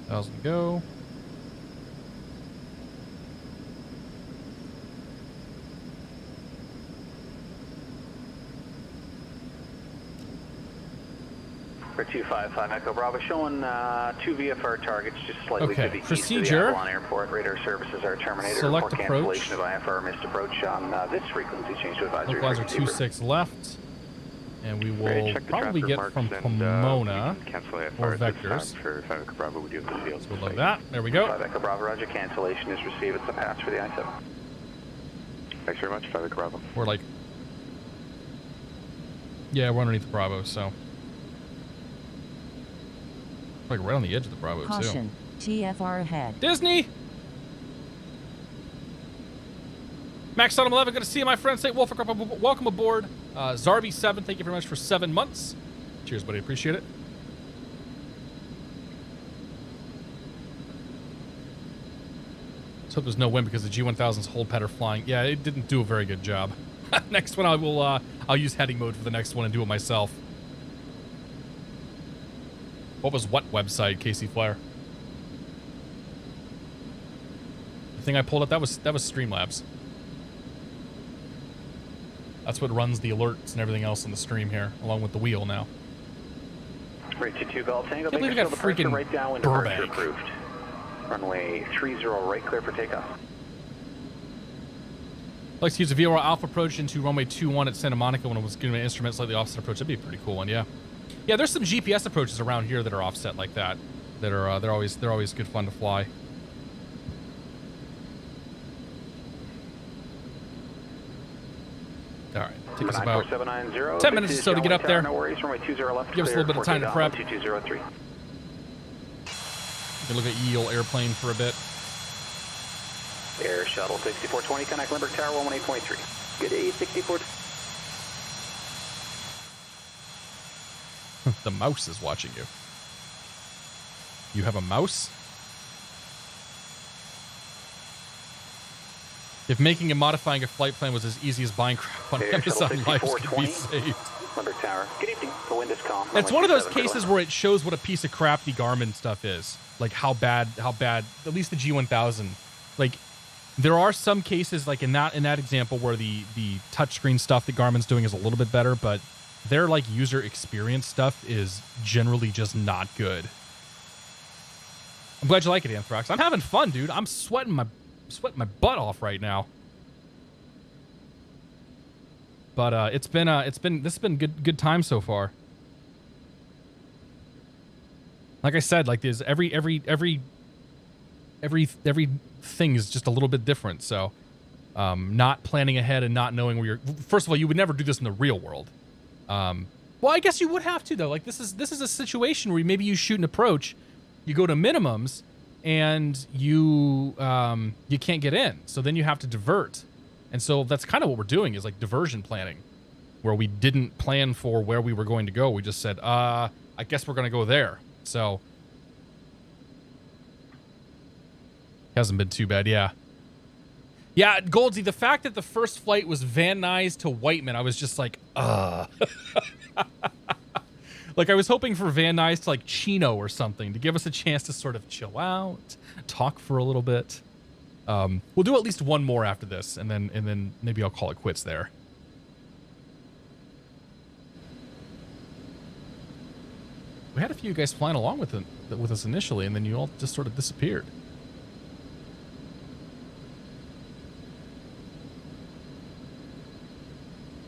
1,000 to go. For 255 Echo Bravo, showing 2 VFR targets just slightly to the east procedure. of the Avalon Airport. Radar services are terminated. Select Report approach. cancellation of IFR missed approach on this frequency. Change to advisory. Localizer 26 left. And we will probably get from Pomona or vectors. So we'll load that. There we go. 5 Echo Bravo, roger. Cancellation is received. It's a pass for the I-7. Thanks very much, 5 Echo Bravo. We're like... Yeah, we're underneath the Bravo, so... Like right on the edge of the Bravo, Caution. too. TFR ahead. Disney! Max on 11, good to see you, my friend. St. Wolf, welcome aboard. Zarby7, thank you very much for 7 months. Cheers, buddy. Appreciate it. Let's hope there's no wind because the G1000's hold pattern flying. Yeah, it didn't do a very good job. Next one, I'll use heading mode for the next one and do it myself. What was what website, KC Flyer? The thing I pulled up, that was Streamlabs. That's what runs the alerts and everything else on the stream here, along with the wheel now. 322 Golf Tango. I can't believe we got freaking right down Burbank. Approved. Runway 30 right, clear for takeoff. I'd like to use a VOR Alpha approach into runway 21 at Santa Monica when it was giving an instrument slightly offset approach. That'd be a pretty cool one, yeah. Yeah, there's some GPS approaches around here that are offset like that. That are they're always good fun to fly. All right, take us about 10 minutes or so to get up there. No worries, runway 20 left. Give us a little bit of time to prep. 2203. We can look at Yale airplane for a bit. Air Shuttle 6420, connect Limburg Tower 118.3. Good day, 64. The mouse is watching you. You have a mouse? If making and modifying a flight plan was as easy as buying crap on Amazon, lives could be saved. Limburg Tower. Good evening. The wind is calm. It's one of those cases where it shows what a piece of crap the Garmin stuff is. Like how bad, at least the G1000. Like, there are some cases, like in that example, where the touchscreen stuff that Garmin's doing is a little bit better, but their like user experience stuff is generally just not good. I'm glad you like it, Anthrax. I'm having fun, dude. I'm sweating my butt off right now. But this has been good time so far. Like I said, like there's every thing is just a little bit different. So, not planning ahead and not knowing where you're. First of all, you would never do this in the real world. Well, I guess you would have to though. Like this is a situation where maybe you shoot an approach, you go to minimums, and you can't get in. So then you have to divert. And so that's kind of what we're doing is like diversion planning, where we didn't plan for where we were going to go. We just said, I guess we're going to go there. So hasn't been too bad. Yeah. Yeah. Goldsy, the fact that the first flight was Van Nuys to Whiteman, I was just like, like I was hoping for Van Nuys to like Chino or something to give us a chance to sort of chill out, talk for a little bit. We'll do at least one more after this, and then maybe I'll call it quits there. We had a few guys flying along with us initially, and then you all just sort of disappeared.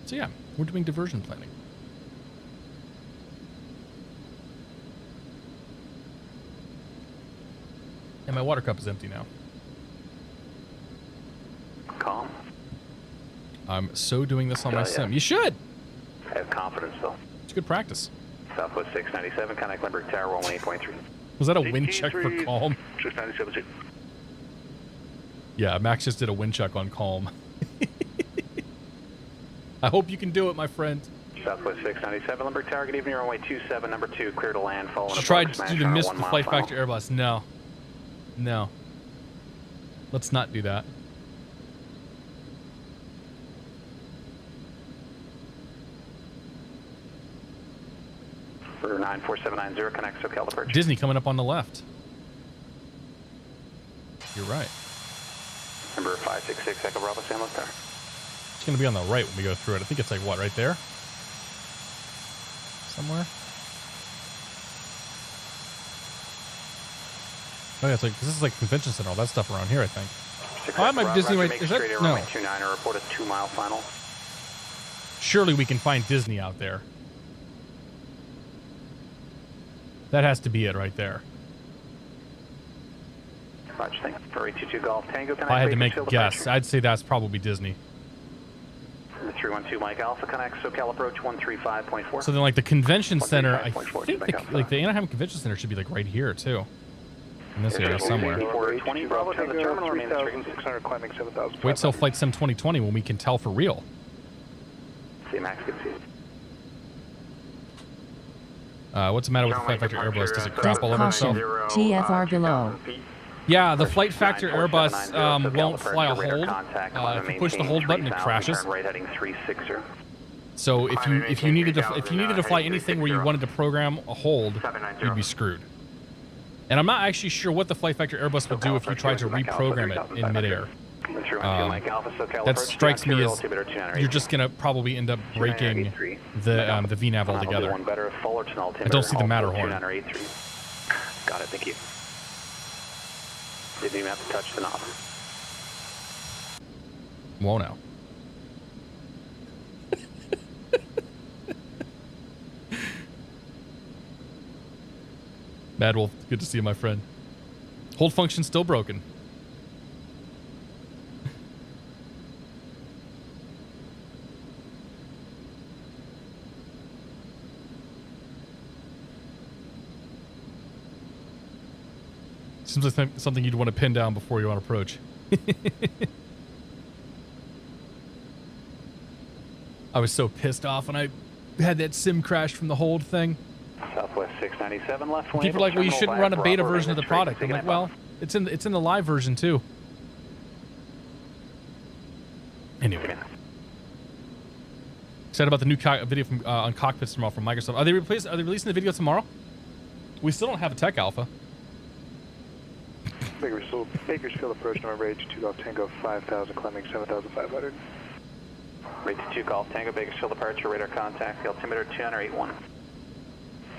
So yeah, we're doing diversion planning. And my water cup is empty now. Calm. I'm so doing this on my sim. You should. I have confidence, though. It's good practice. Southwest 697, contact Limburg Tower 118.3. Was that a wind check for calm? 697. Yeah, Max just did a wind check on calm. I hope you can do it, my friend. Southwest 697, Limburg Tower, good evening, runway 27, number 2, clear to land, following a tried to do the miss the flight factor Airbus. No. No. Let's not do that. For 94790, connect SoCal approach. Disney coming up on the left. You're right. Number 566, Echo Bravo, San Luis there. It's going to be on the right when we go through it. I think it's like, what, right there? Somewhere? Oh, yeah, it's like, this is like convention center, all that stuff around here, I think. Oh, I might Disney right. Is that? No. 29, report a 2-mile final. Surely we can find Disney out there. That has to be it right there. Roger, thank you. For 822 Golf Tango, if I had to make a guess, I'd say that's probably Disney. 312 Mike Alpha, connect SoCal approach 135.4. So then, like the convention center, I think like the Anaheim Convention Center should be like right here too, in this area somewhere. Wait till Flight Sim 2020 when we can tell for real. See Max, good to see you. What's the matter with the Flight Factor Airbus? Does it crap all over itself? TFR below. Yeah, the Flight Factor Airbus won't fly a hold. If you push the hold button, it crashes. So if you needed to fly anything where you wanted to program a hold, you'd be screwed. And I'm not actually sure what the Flight Factor Airbus will do if you try to reprogram it in midair. That strikes me as you're just gonna probably end up breaking the VNAV altogether. I don't see the Matterhorn. Got it, thank you. Didn't even have to touch the knob. Whoa now. Mad Wolf, good to see you, my friend. Hold function still broken. Seems like something you'd want to pin down before you're on approach. I was so pissed off when I had that sim crash from the hold thing. Southwest 697 left. People are like, well, you shouldn't run a beta version of the product. I'm like, well, it's in the live version too. Anyway, excited about the new video from on cockpits tomorrow from Microsoft. Are they releasing the video tomorrow? We still don't have a tech alpha. Bakersfield approach number 82 Golf Tango 5000, climbing 7,500. Rate 2 Golf Tango, Bakersfield departure, radar contact, altimeter 281.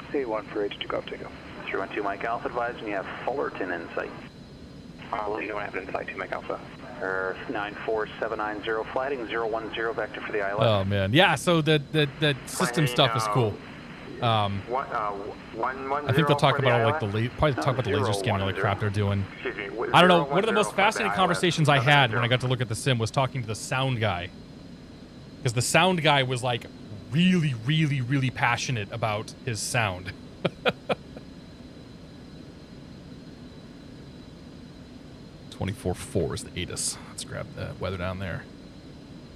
81 for 82 Golf Tango. 312 Mike Alpha, advising you have Fullerton in sight. You don't have it in sight, 2 Mike Alpha. 94790, flighting 010 vector for the ILS. Oh man, yeah. So the system stuff is cool. I think they'll talk about all, like probably talk about the laser scanning, all the crap they're doing. I don't know. One of the most fascinating conversations I had when I got to look at the sim was talking to the sound guy, because the sound guy was like really, really, really passionate about his sound. 24.4 is the ATIS. Let's grab the weather down there.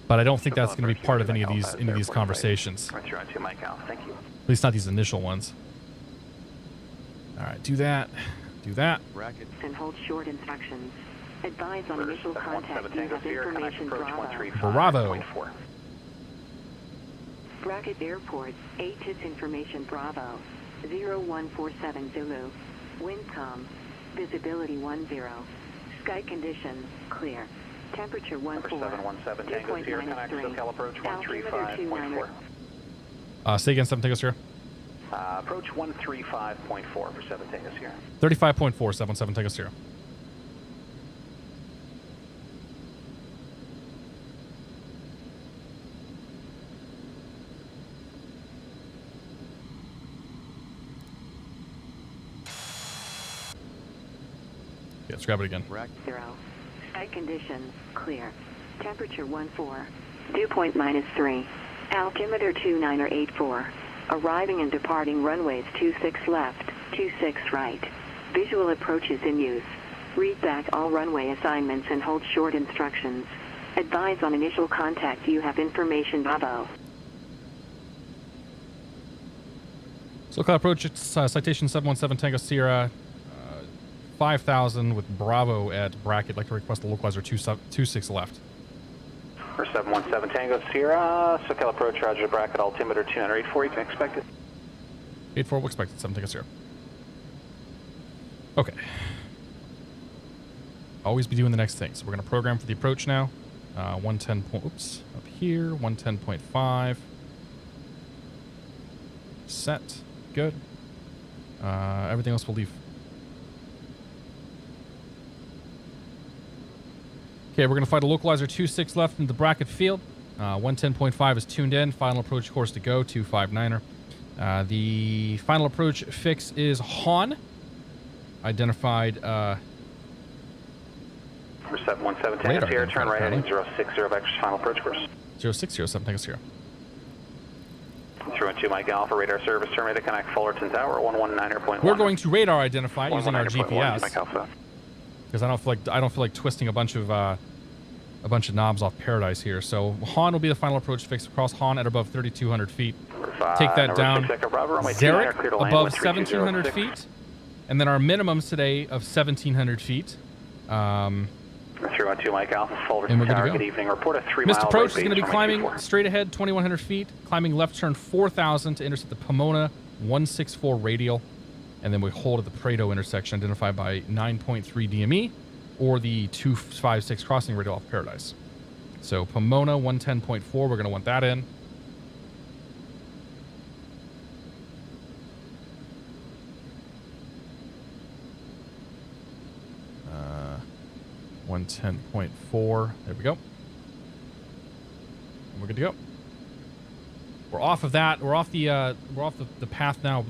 But I don't think that's going to be part of any of these conversations. Thank you. At least not these initial ones. All right, do that. Do that. And hold short instructions. Advise on initial contact. You have information Bravo. Bravo. Bracket Airport, ATIS information Bravo. 0147 Zulu. Windcom. Visibility 10. Sky conditions clear. Temperature 14. 717 Tango Sierra, connect SoCal approach 135.4. Say again, 7 Tango Sierra. Approach 135.4 for 7 Tango Sierra. 35.4, 7 Tango Sierra. Yeah, let's grab it again. 0. Sky conditions clear. Temperature 14. Dew point -3. Altimeter 2984. Arriving and departing runways 26 left, 26 right. Visual approaches in use. Read back all runway assignments and hold short instructions. Advise on initial contact. You have information Bravo. SoCal approach, citation 717 Tango Sierra. 5,000 with Bravo at bracket. Like to request the localizer 26 left. For 717 Tango Sierra, SoCal approach, roger, bracket, altimeter 2984, you can expect it. 84, we'll expect it, 7 Tango Sierra. Okay. Always be doing the next thing. So we're going to program for the approach now. 110 oops, up here, 110.5. Set, good. Everything else will leave. Okay, we're going to find a localizer 26 left in the bracket field. 110.5 is tuned in. Final approach course to go, 259er. The final approach fix is Han. Identified. For 717 Tango Sierra, turn right heading 060 vectors, final approach course. 060, 7 Tango Sierra. 312 Mike Alpha, radar service terminated, connect Fullerton Tower, 119.1. We're going to radar identify using our GPS. Mike Alpha. Because I don't feel like twisting a bunch of knobs off Paradise here. So Han will be the final approach fix across Han at above 3,200 feet. Take that down. Zarek above 1,700 feet, and then our minimums today of 1,700 feet. 312 Mike Alpha, And we're Fullerton Tower. good to go. Good evening. Report a 3 Missed mile approach right is going to be base, climbing 24. straight ahead 2,100 feet, climbing left turn 4,000 to intercept the Pomona 164 radial, and then we hold at the Prado intersection identified by 9.3 DME or the 256 crossing radial off Paradise. So Pomona 110.4, we're going to want that in. Uh, 110.4, there we go. And we're good to go. We're off of that. We're off the path now.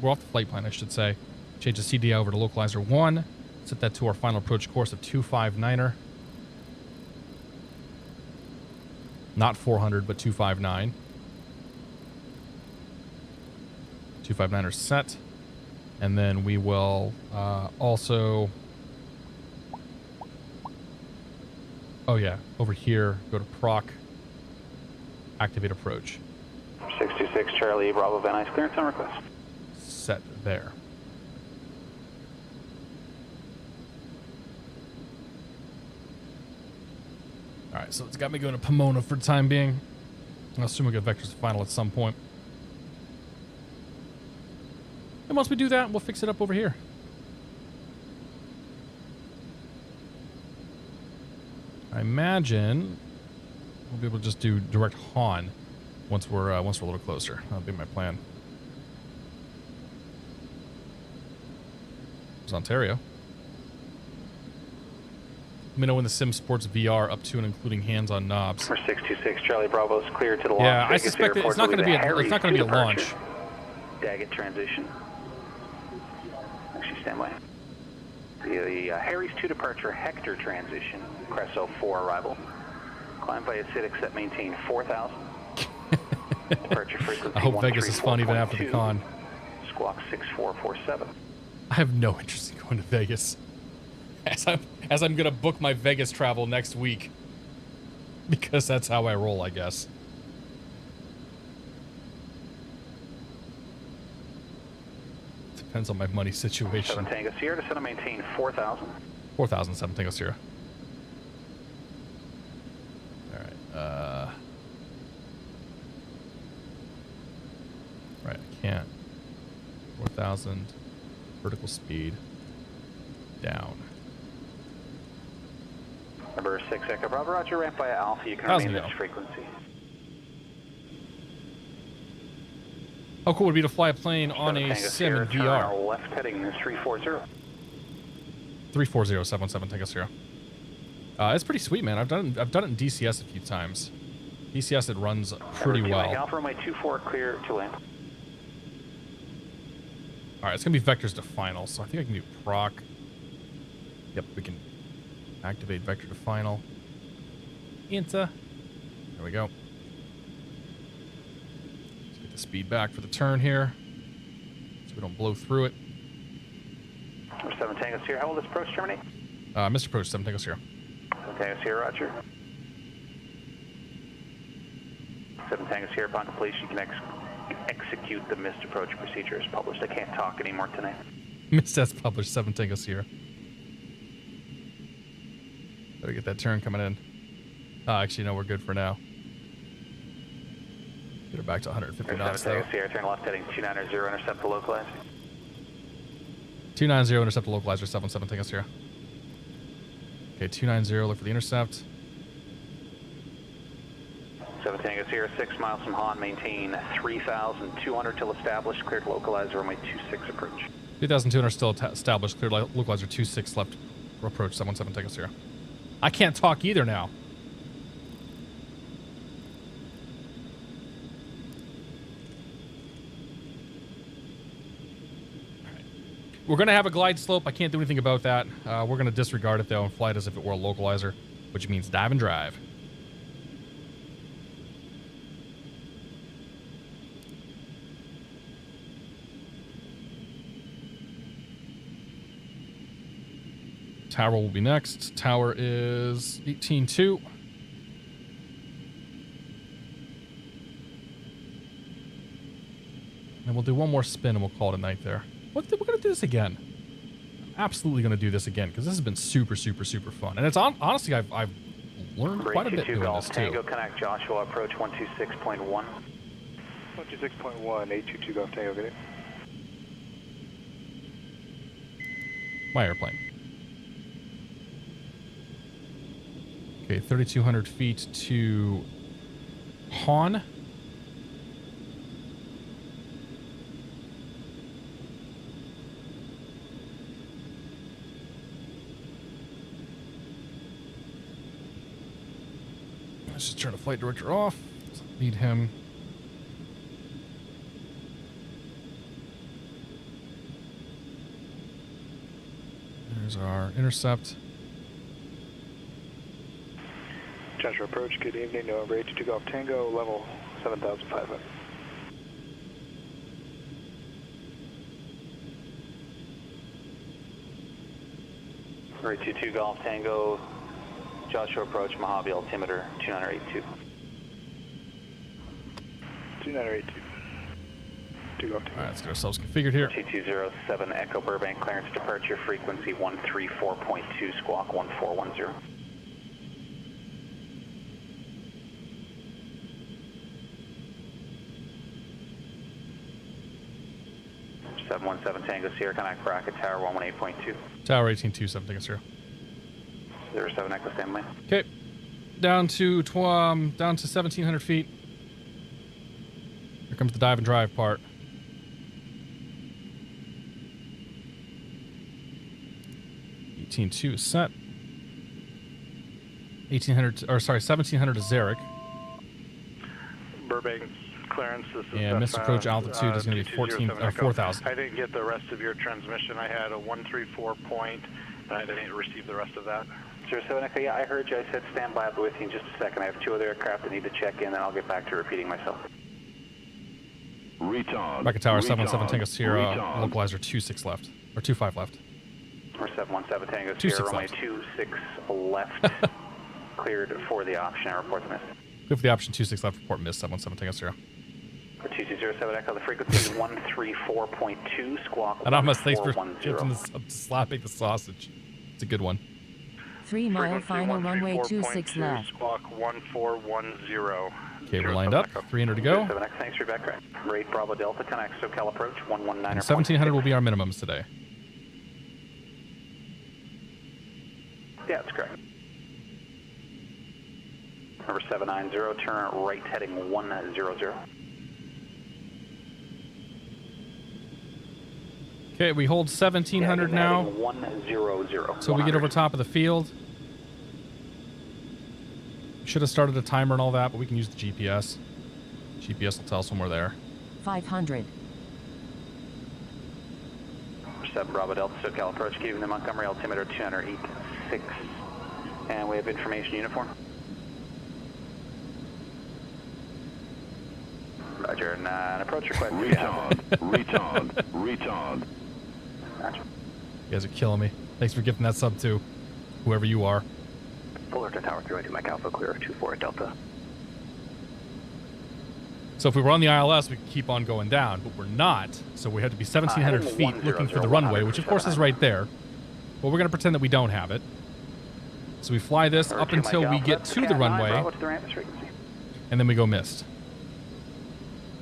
We're off the flight plan, I should say. Change the CDI over to localizer 1. Set that to our final approach course of 259er. Not 400, but 259. 259er set. And then we will also... Oh yeah, over here, go to proc, activate approach. 626 Charlie, Bravo, Van Nuys, clearance on request. Set there. Alright, so it's got me going to Pomona for the time being. I'll assume we'll get vectors to final at some point. And once we do that, we'll fix it up over here. I imagine we'll be able to just do direct Han once we're a little closer. That'll be my plan. It's Ontario. Let me know when the Sim Sports VR up to and including hands-on knobs. Number 626 Charlie Bravo is clear to the Yeah, Las I Vegas suspect that Airport. it's not going to be Harry's a launch. Daggett transition. Actually, stand by. The Harry's to departure Hector transition. Cresso 4 arrival. Climb via acidic set maintain 4,000. Departure frequency. I hope Vegas is fun even after the con. Squawk 6447. I have no interest in going to Vegas. As I'm gonna book my Vegas travel next week. Because that's how I roll, I guess. Depends on my money situation. 7 Tango Sierra, descend and maintain 4,000. 4,000, 7 Tango Sierra. Alright, right, I can't. 4,000. Vertical speed. Down. Number 6 Echo Bravo, roger, ramp via Alpha, you can remain this frequency. How cool would it be to fly a plane on a sim in VR? Left heading is 340. 340, 77 Tango Sierra. It's pretty sweet, man. I've done it in DCS a few times. DCS, it runs pretty well. Alpha runway 24 clear to land. Alright, it's gonna be vectors to final, so I think I can do proc. Yep, we can activate vector to final. Enter. There we go. Let's get the speed back for the turn here, so we don't blow through it. Number 7 Tango Sierra, how will this approach terminate? Mr. Approach, 7 Tango Sierra. 7 Tango Sierra, roger. 7 Tango Sierra, upon completion, you can execute the missed approach procedure as published. I can't talk anymore tonight. Missed as published, 7 Tango Sierra. Better get that turn coming in. Actually, no, we're good for now. Get her back to 150 knots, though. 7 Tango Sierra, turn left heading 290, intercept the localizer. 290, intercept the localizer, 7 Tango Sierra. Okay, 290, look for the intercept. 7 Tango Sierra, 6 miles from Han, maintain 3,200 till established, cleared localizer, runway 26 approach. 3,200 still established, cleared localizer 26 left approach, 7 Tango Sierra. I can't talk either now. We're going to have a glide slope. I can't do anything about that. We're going to disregard it, though, and fly it as if it were a localizer, which means dive and drive. Tower will be next. Tower is 18.2. And we'll do one more spin and we'll call it a night there. We're going to do this again. Absolutely going to do this again because this has been super, super, super fun. And it's honestly, I've learned quite a bit doing this too. Tango Connect, Joshua, approach 126.1. 126.1, 822 Golf Tango, get it? My airplane. Okay, 3,200 feet to Han. Let's just turn the flight director off. Need him. There's our intercept. Joshua approach, good evening, November 82 Golf Tango, level 7,500. Number 22 Golf Tango, Joshua approach, Mojave altimeter 2982. 2982. 2 Golf Tango. Alright, let's get ourselves configured here. 2207 Echo Burbank, clearance departure, frequency 134.2, squawk 1410. 717 Tango Sierra, connect bracket tower 118.2. Tower 18.2, 7 Tango Sierra. 07 Echo standby. Okay, down to 1,700 feet. Here comes the dive and drive part. 18-2 set. 1800, or sorry, 1700 to Zarek. Burbank clearance. This is And missed approach altitude is going to be 4,000. I didn't get the rest of your transmission. I had a 134 point, and I didn't receive the rest of that. 07 Echo, yeah, I heard you. I said stand by. I'll be with you in just a second. I have 2 other aircraft that need to check in, and I'll get back to repeating myself. Retard. Rocket Tower 717 Tango Sierra, localizer 26 left, or 25 left. Or 717 Tango 26 Sierra, runway left. 26 left. Cleared for the option. I report the miss. Clear for the option 26 left, report miss 717 Tango Sierra. For 2207 Echo, the frequency is 134.2, squawk Anonymous, thanks for 1410. slapping the sausage. It's a good one. 3 mile final runway 26 left. Squawk 1410. Okay, we're lined up. 300 to go. 7X, thanks for your backtrack. Rate Bravo Delta, 10X, SoCal approach, 119. And 1700 will be our minimums today. Yeah, that's correct. Number 790, turn right heading 100. Okay, we hold 1700 now. 100. So we get over top of the field. Should have started a timer and all that, but we can use the GPS. GPS will tell us when we're there. 500. 7 Bravo Delta, SoCal approach, giving the Montgomery altimeter 286. And we have information uniform. Roger, and an approach request. Retard. Gotcha. You guys are killing me. Thanks for gifting that sub to whoever you are. Fullerton Tower 302 Mike Alpha, clear 24 Delta. So if we were on the ILS, we could keep on going down, but we're not. So we had to be 1,700 feet looking for the runway, which of course is right there. But we're going to pretend that we don't have it. So we fly this up until we get to the runway, and then we go missed.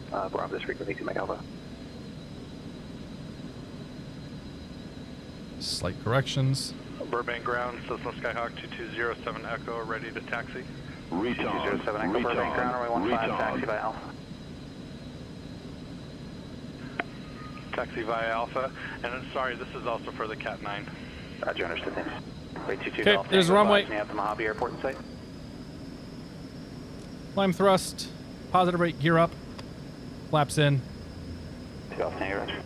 Bravo, this frequency 2 Mike Alpha. Slight corrections. Burbank ground, Cessna Skyhawk 2207 Echo, ready to taxi. Retard. 2207 Echo, Burbank ground, runway 15, taxi by Alpha. Taxi via Alpha, and I'm sorry, this is also for the Cat 9. Roger, understood, thanks. Wait, 22 Okay, Golf there's the Tango, runway. advise me at the Mojave Airport in sight. Climb thrust, positive rate, gear up, flaps in. 2 Golf Tango, Roger.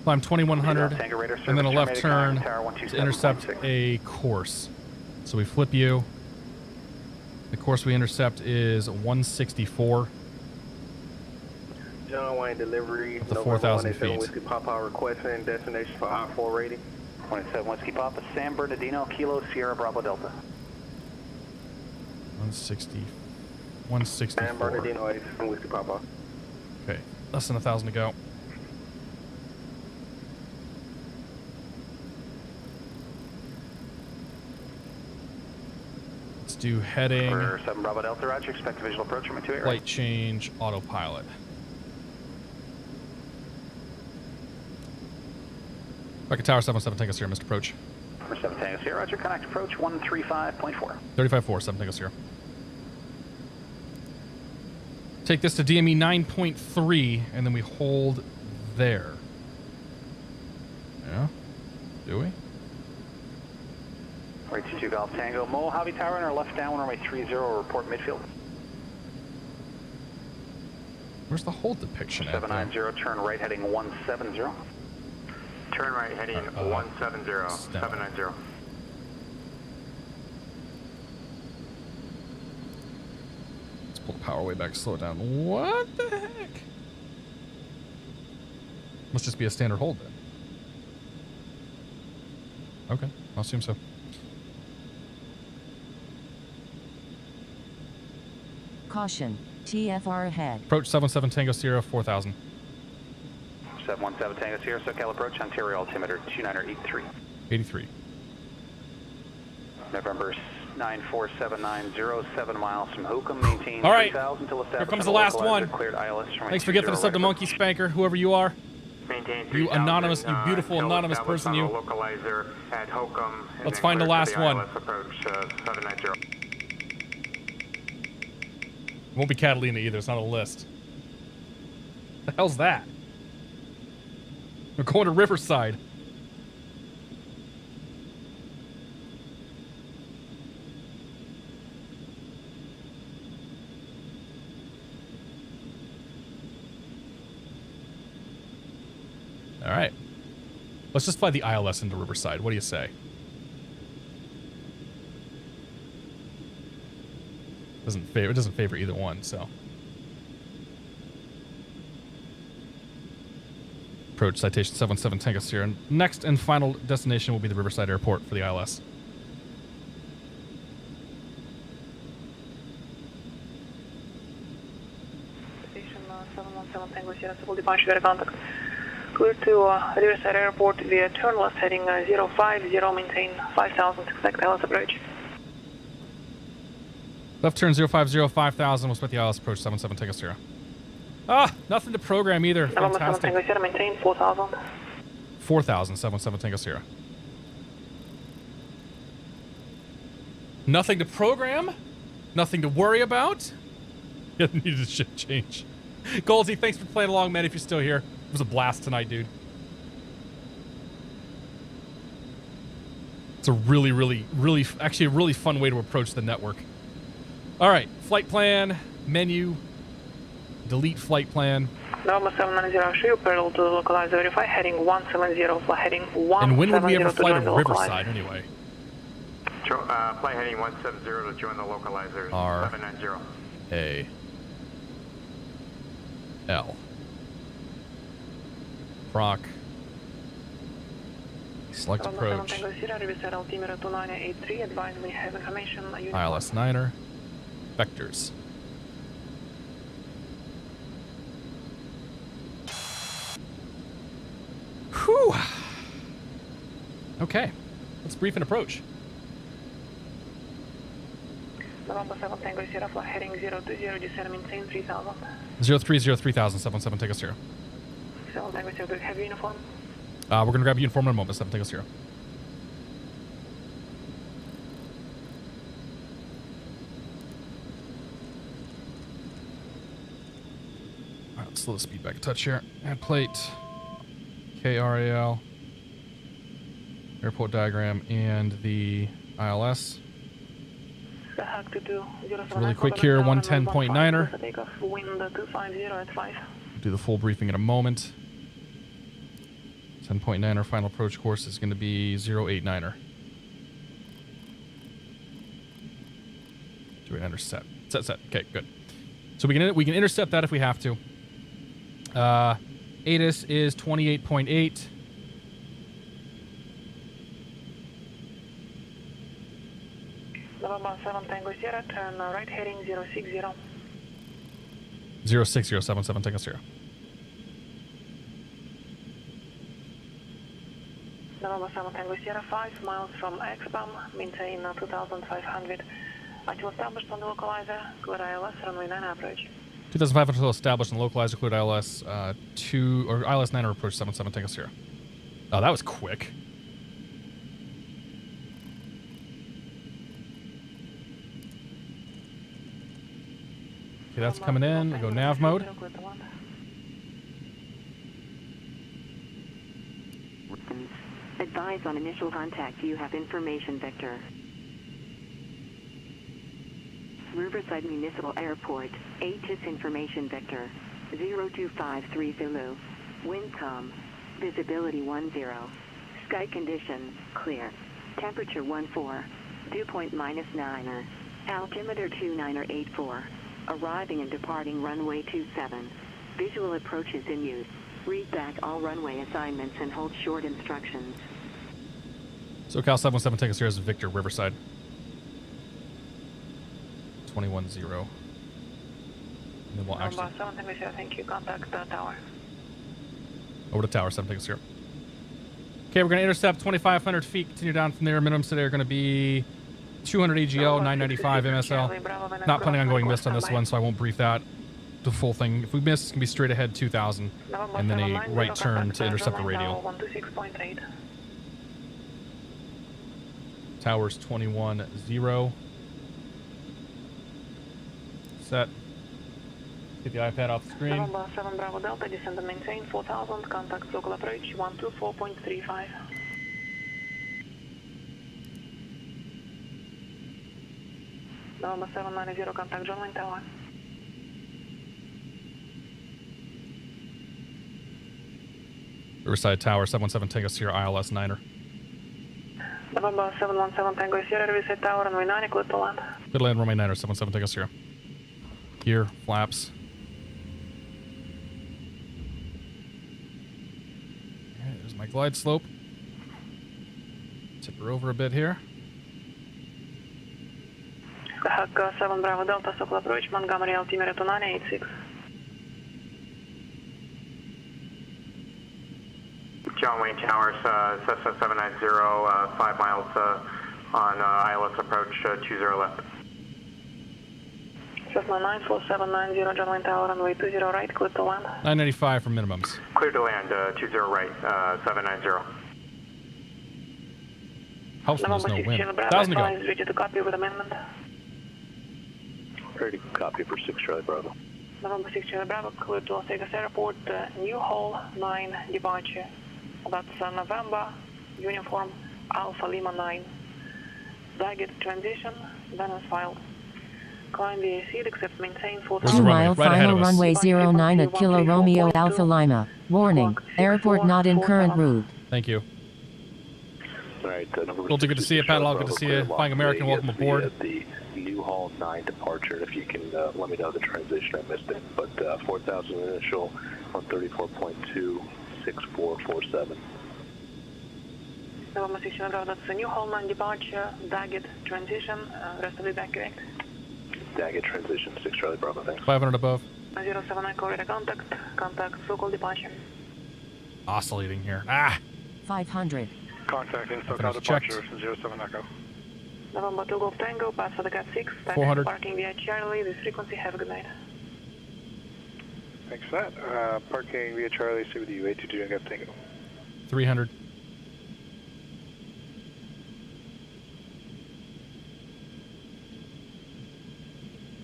Climb 2100, Tango Radar and then a service, left turn terminated Tower to intercept 127.6. a course. So we flip you. The course we intercept is 164. John Wayne delivery. Up to 4,000 feet. Whiskey Papa requesting destination for I-4 rating. 27 Whiskey Papa, San Bernardino, Kilo Sierra Bravo Delta. 164. San Bernardino 8 from Whiskey Papa. Okay, less than 1,000 to go. Let's do heading. For 7 Bravo Delta, Roger. Expect a visual approach from a 28. Flight change, autopilot. Rocket Tower 77 Tango Sierra, missed approach. For 7 Tango Sierra, Roger. Connect approach 135.4. 35-4, 7 Tango Sierra. Take this to DME 9.3, and then we hold there. Yeah? Do we? Right 22 Golf Tango, Mojave Tower on our left down, runway 30, report midfield. Where's the hold depiction at? 790, turn right heading 170. Turn right heading 170, 790. Let's pull the power way back, slow it down. What the heck? Must just be a standard hold then. Okay, I'll assume so. Caution, TFR ahead. Approach 77 Tango Sierra 4,000. 717 Tango Sierra, SoCal approach, Ontario altimeter 2983. 83. November 94790, 7 miles from Hokum, maintain All right, 3,000 till here comes the last one. Cleared ILS from Thanks for gifting us up to Monkey Spanker, whoever you are. Maintain You anonymous, you beautiful anonymous person, you. Localizer at Hokum. Let's find the last one. Approach 790. It won't be Catalina either. It's not on a list. The hell's that? We're going to Riverside. All right. Let's just fly the ILS into Riverside. What do you say? It doesn't favor either one, so. Approach citation 77 Tango Sierra. Next and final destination will be the Riverside Airport for the ILS. Station 717 Tango Sierra, full departure, very contact. Clear to Riverside Airport via turn left heading 050, maintain 5000, expect ILS approach. Left turn 050, 5000, we'll split the ILS approach 77 Tango Sierra. Ah, nothing to program either. Fantastic. Tango Sierra, maintain 4000. 4000, 77 Tango Sierra. Nothing to program? Nothing to worry about? You needed a shift change. Goldsy, thanks for playing along, man, if you're still here. It was a blast tonight, dude. It's a actually a really fun way to approach the network. All right, flight plan, menu, delete flight plan. November 790, show you parallel to the localizer, verify heading 170, fly heading 170. And when would we ever fly to Riverside anyway? Fly heading 170 to join the localizer. 790. A. L. Proc. Select approach. ILS Niner. Vectors. Whew. Okay. Let's brief and approach. November 7 Tango Sierra, fly heading 020, descend maintain 3000. 030 3000, 77 Tango Sierra. 7 Tango Sierra, do you have uniform? We're going to grab a uniform in a moment, 7 Tango Sierra. Alright, let's slow the speed back a touch here. Add plate. KRAL. Airport diagram and the ILS. Really quick here, 110.9er. Wind 250 at 5. Do the full briefing in a moment. 10.9er final approach course is going to be 089er. 089er set. Set. Okay, good. So we can intercept that if we have to. ATIS is 28.8. November 7 Tango Sierra, turn right heading 060. 06077 Tango Sierra. November 7 Tango Sierra, 5 miles from XBAM, maintain 2500. Until established on the localizer, clear ILS, runway 9 approach. 2500 until established on the localizer, cleared ILS 2 or ILS 9 approach 77 Tango Sierra. Oh, that was quick. Okay, that's coming in. We go nav mode. Advise on initial contact. You have information vector. Riverside Municipal Airport, ATIS information vector, 0253 Zulu. Windcom, visibility 10. Sky condition, clear. Temperature 14. Dew point -9er. Altimeter 2984. Arriving and departing runway 27. Visual approaches in use. Read back all runway assignments and hold short instructions. SoCal 717 Tango Sierra is Victor, Riverside. 21-0. And then we'll actually... 7 Tango Sierra, thank you. Contact the tower. Over to tower, 7 Tango Sierra. Okay, we're going to intercept 2,500 feet. Continue down from there. Minimums today are going to be 200 AGL, 995 MSL. Not planning on going missed on this one, so I won't brief that. The full thing. If we miss, it's going to be straight ahead 2,000. And then a right turn to intercept the radial. 126.8. Towers 21-0. Set. Get the iPad off the screen. November 7 Bravo Delta, descend and maintain 4000. Contact local approach 124.35. November 790, contact John Wayne Tower. Riverside Tower, 717 Tango Sierra ILS 9er. November 717 Tango Sierra, Riverside Tower, runway 9, clear to land. Clear to land, runway 9er, 717 Tango Sierra. Gear, flaps. Okay, there's my glide slope. Tip her over a bit here. Hawk 7 Bravo Delta, circle approach, Montgomery altimeter 2986. John Wayne Towers, Cessna 790, 5 miles on ILS approach, 20 left. Cessna 94790, John Wayne Tower, runway 20 right, clear to land. 995 for minimums. Clear to land, 20 right, 790. House there's no wind. 1,000 to go. Ready to copy with amendment. Ready to copy for 6 Charlie Bravo. November 6 Charlie Bravo, clear to Las Vegas Airport, New Hall 9 departure. That's November, uniform Alpha Lima 9. Baggage transition, Venice filed. Climb the seat except maintain 4,000. 2 mile final runway 09 at Kilo Romeo Alpha Lima. Warning, airport not in current route. Thank you. All right, well, good to see you, Pat. Good to see you. Flying American, welcome aboard. The New Hall 9 departure. If you can let me know the transition, I missed it. But 4,000 initial on 34.26447. November 6 Bravo, that's a New Hall 9 departure, Daggett transition, rest of it back correct. Daggett transition, 6 Charlie Bravo, thanks. 500 above. 079 corridor contact, so-called departure. Oscillating here. Ah! 500. Contact in SoCal departure, 07 Echo. November 2 Golf Tango, pass for the Cat 6, 400. Parking via Charlie, this frequency, have a good night. Thanks for that. Parking via Charlie, stay with you, 822 Golf Tango. 300.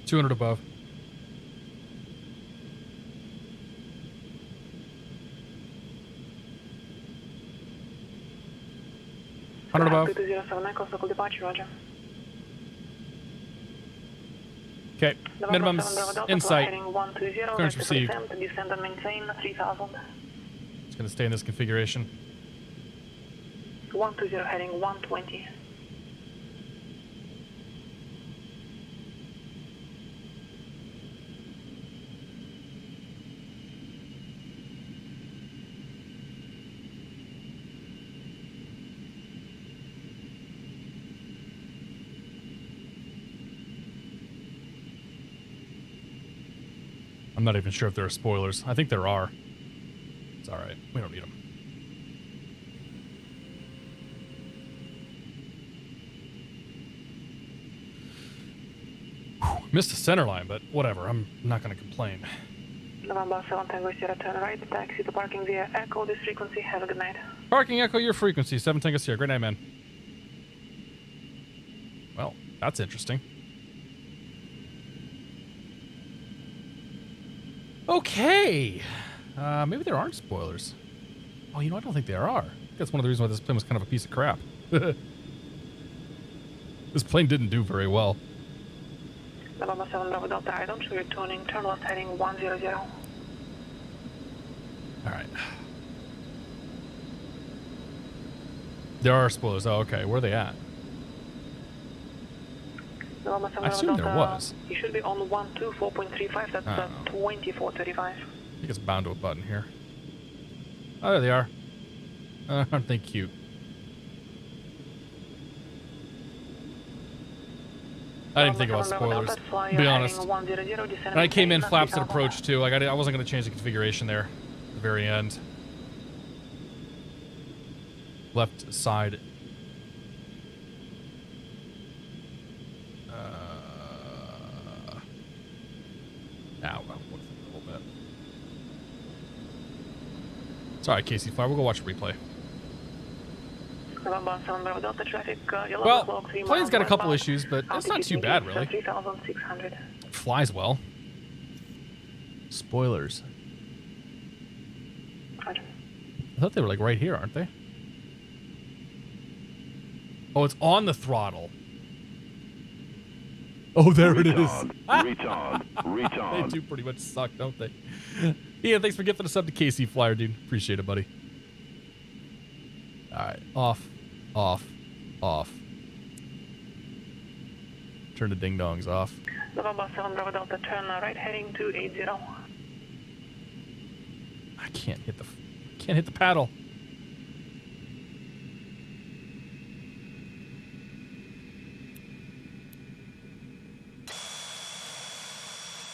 $200 above. $100 above. Okay, minimums in sight. Clearance received. Descend and maintain 3,000. It's going to stay in this configuration. 120 heading 120. I'm not even sure if there are spoilers. I think there are. It's all right. We don't need them. Whew, missed the center line, but whatever. I'm not going to complain. November 7 Tango Sierra, turn right. Taxi to parking via Echo, this frequency. Have a good night. Parking Echo, your frequency. 7 Tango Sierra. Great night, man. Well, that's interesting. Okay. Maybe there aren't spoilers. Oh, you know, I don't think there are. That's one of the reasons why this plane was kind of a piece of crap. This plane didn't do very well. November 7 Bravo Delta item, show returning, turn left heading 100. All right. There are spoilers. Oh, okay. Where are they at? I assume there was. You should be on 124.35, that's 2435. I think it's bound to a button here. Oh, there they are. Aren't they cute? I didn't think about spoilers, to be honest. And I came in flaps at approach too. Like I wasn't going to change the configuration there at the very end. Left side. Now, a little bit. Sorry, Casey Fire. We'll go watch a replay. Well, plane's got a couple issues, but it's not too bad, really. Flies well. Spoilers. I thought they were like right here, aren't they? Oh, it's on the throttle. Oh, there it is. Retard. They do pretty much suck, don't they? Yeah, thanks for gifting us up to KC Flyer, dude. Appreciate it, buddy. All right, off, off, off. Turn the ding-dongs off. November 7 Bravo Delta, turn right heading 280. I can't hit the paddle.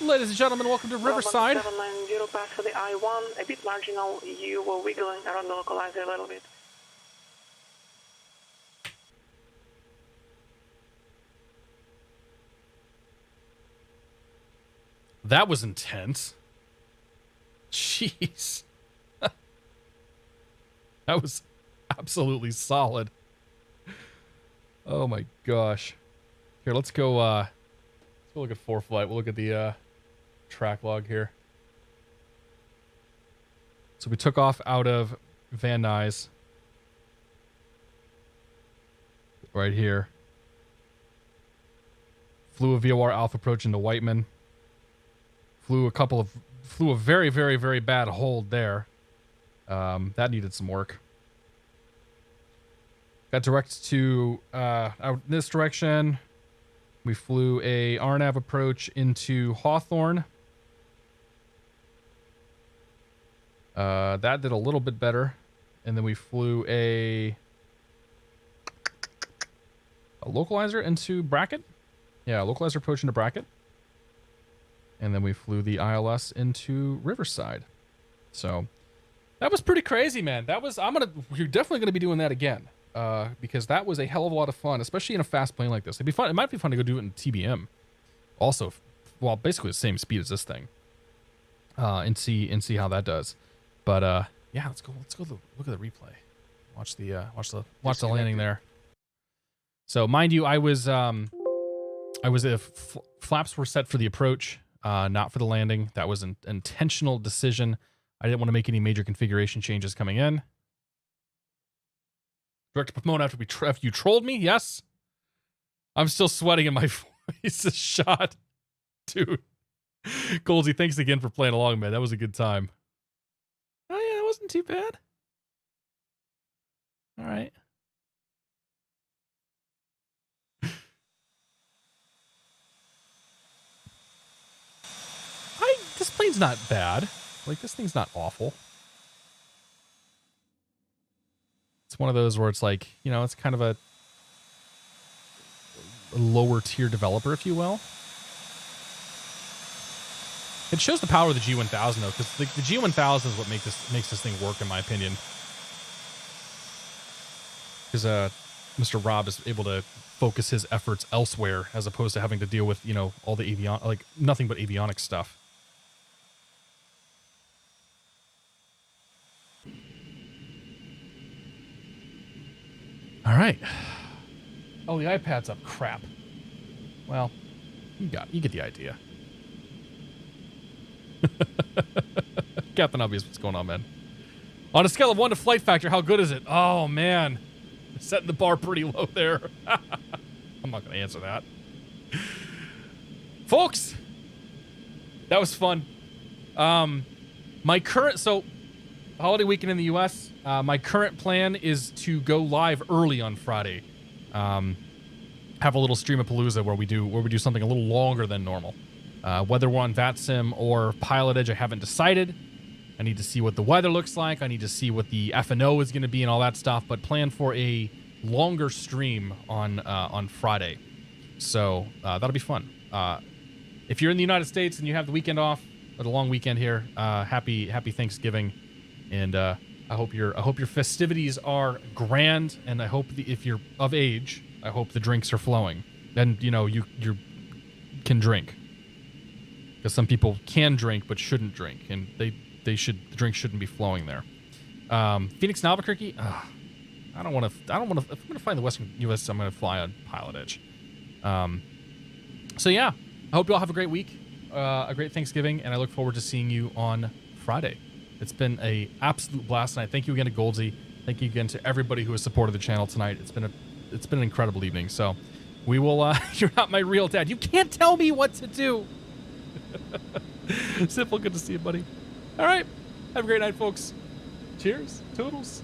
Ladies and gentlemen, welcome to Riverside. 790, pass for the I-1, a bit marginal. You were wiggling around the localizer a little bit. That was intense. Jeez. That was absolutely solid. Oh my gosh. Here, let's go look at ForeFlight. We'll look at the track log here. So we took off out of Van Nuys. Right here. Flew a VOR Alpha approach into Whiteman. Flew a very, very, very bad hold there. That needed some work. Got direct to out this direction. We flew a RNAV approach into Hawthorne. That did a little bit better. And then we flew a localizer into Brackett. Yeah, localizer approach into Brackett. And then we flew the ILS into Riverside. So that was pretty crazy, man. We're definitely gonna be doing that again. Because that was a hell of a lot of fun, especially in a fast plane like this. It'd be fun. It might be fun to go do it in TBM. Also, well, basically the same speed as this thing. And see how that does. But yeah, let's go look at the replay. Watch the landing there. So mind you, flaps were set for the approach, not for the landing. That was an intentional decision. I didn't want to make any major configuration changes coming in. Director Pomona, after you trolled me, yes. I'm still sweating in my voice. A shot, dude. Goldsy, thanks again for playing along, man. That was a good time. Oh yeah, that wasn't too bad. All right. This plane's not bad. Like, this thing's not awful. It's one of those where it's like, you know, it's kind of a lower tier developer, if you will. It shows the power of the G1000 though, because the G1000 is what makes this thing work, in my opinion. Because Mr. Rob is able to focus his efforts elsewhere as opposed to having to deal with, you know, all the nothing but avionics stuff. All right. Oh, the iPad's up. Crap. Well, you get the idea. Captain Obvious, what's going on, man? On a scale of 1 to flight factor, how good is it? Oh, man. Setting the bar pretty low there. I'm not going to answer that. Folks, that was fun. Holiday weekend in the U.S., my current plan is to go live early on Friday. Have a little Streamapalooza where we do something a little longer than normal. Whether we're on VATSIM or PilotEdge, I haven't decided. I need to see what the weather looks like. I need to see what the F&O is going to be and all that stuff. But plan for a longer stream on Friday. So that'll be fun. If you're in the United States and you have the weekend off, or the long weekend here, happy Thanksgiving. And I hope your festivities are grand, and I hope if you're of age, I hope the drinks are flowing, and you know you can drink, because some people can drink but shouldn't drink, and the drink shouldn't be flowing there. Phoenix and Albuquerque, I don't want to. If I'm gonna fly in the Western U.S., I'm gonna fly on PilotEdge. So yeah, I hope you all have a great week, a great Thanksgiving, and I look forward to seeing you on Friday. It's been an absolute blast tonight. Thank you again to Goldsy. Thank you again to everybody who has supported the channel tonight. It's been an incredible evening. So we will. You're not my real dad. You can't tell me what to do. Simple. Good to see you, buddy. All right. Have a great night, folks. Cheers. Toodles.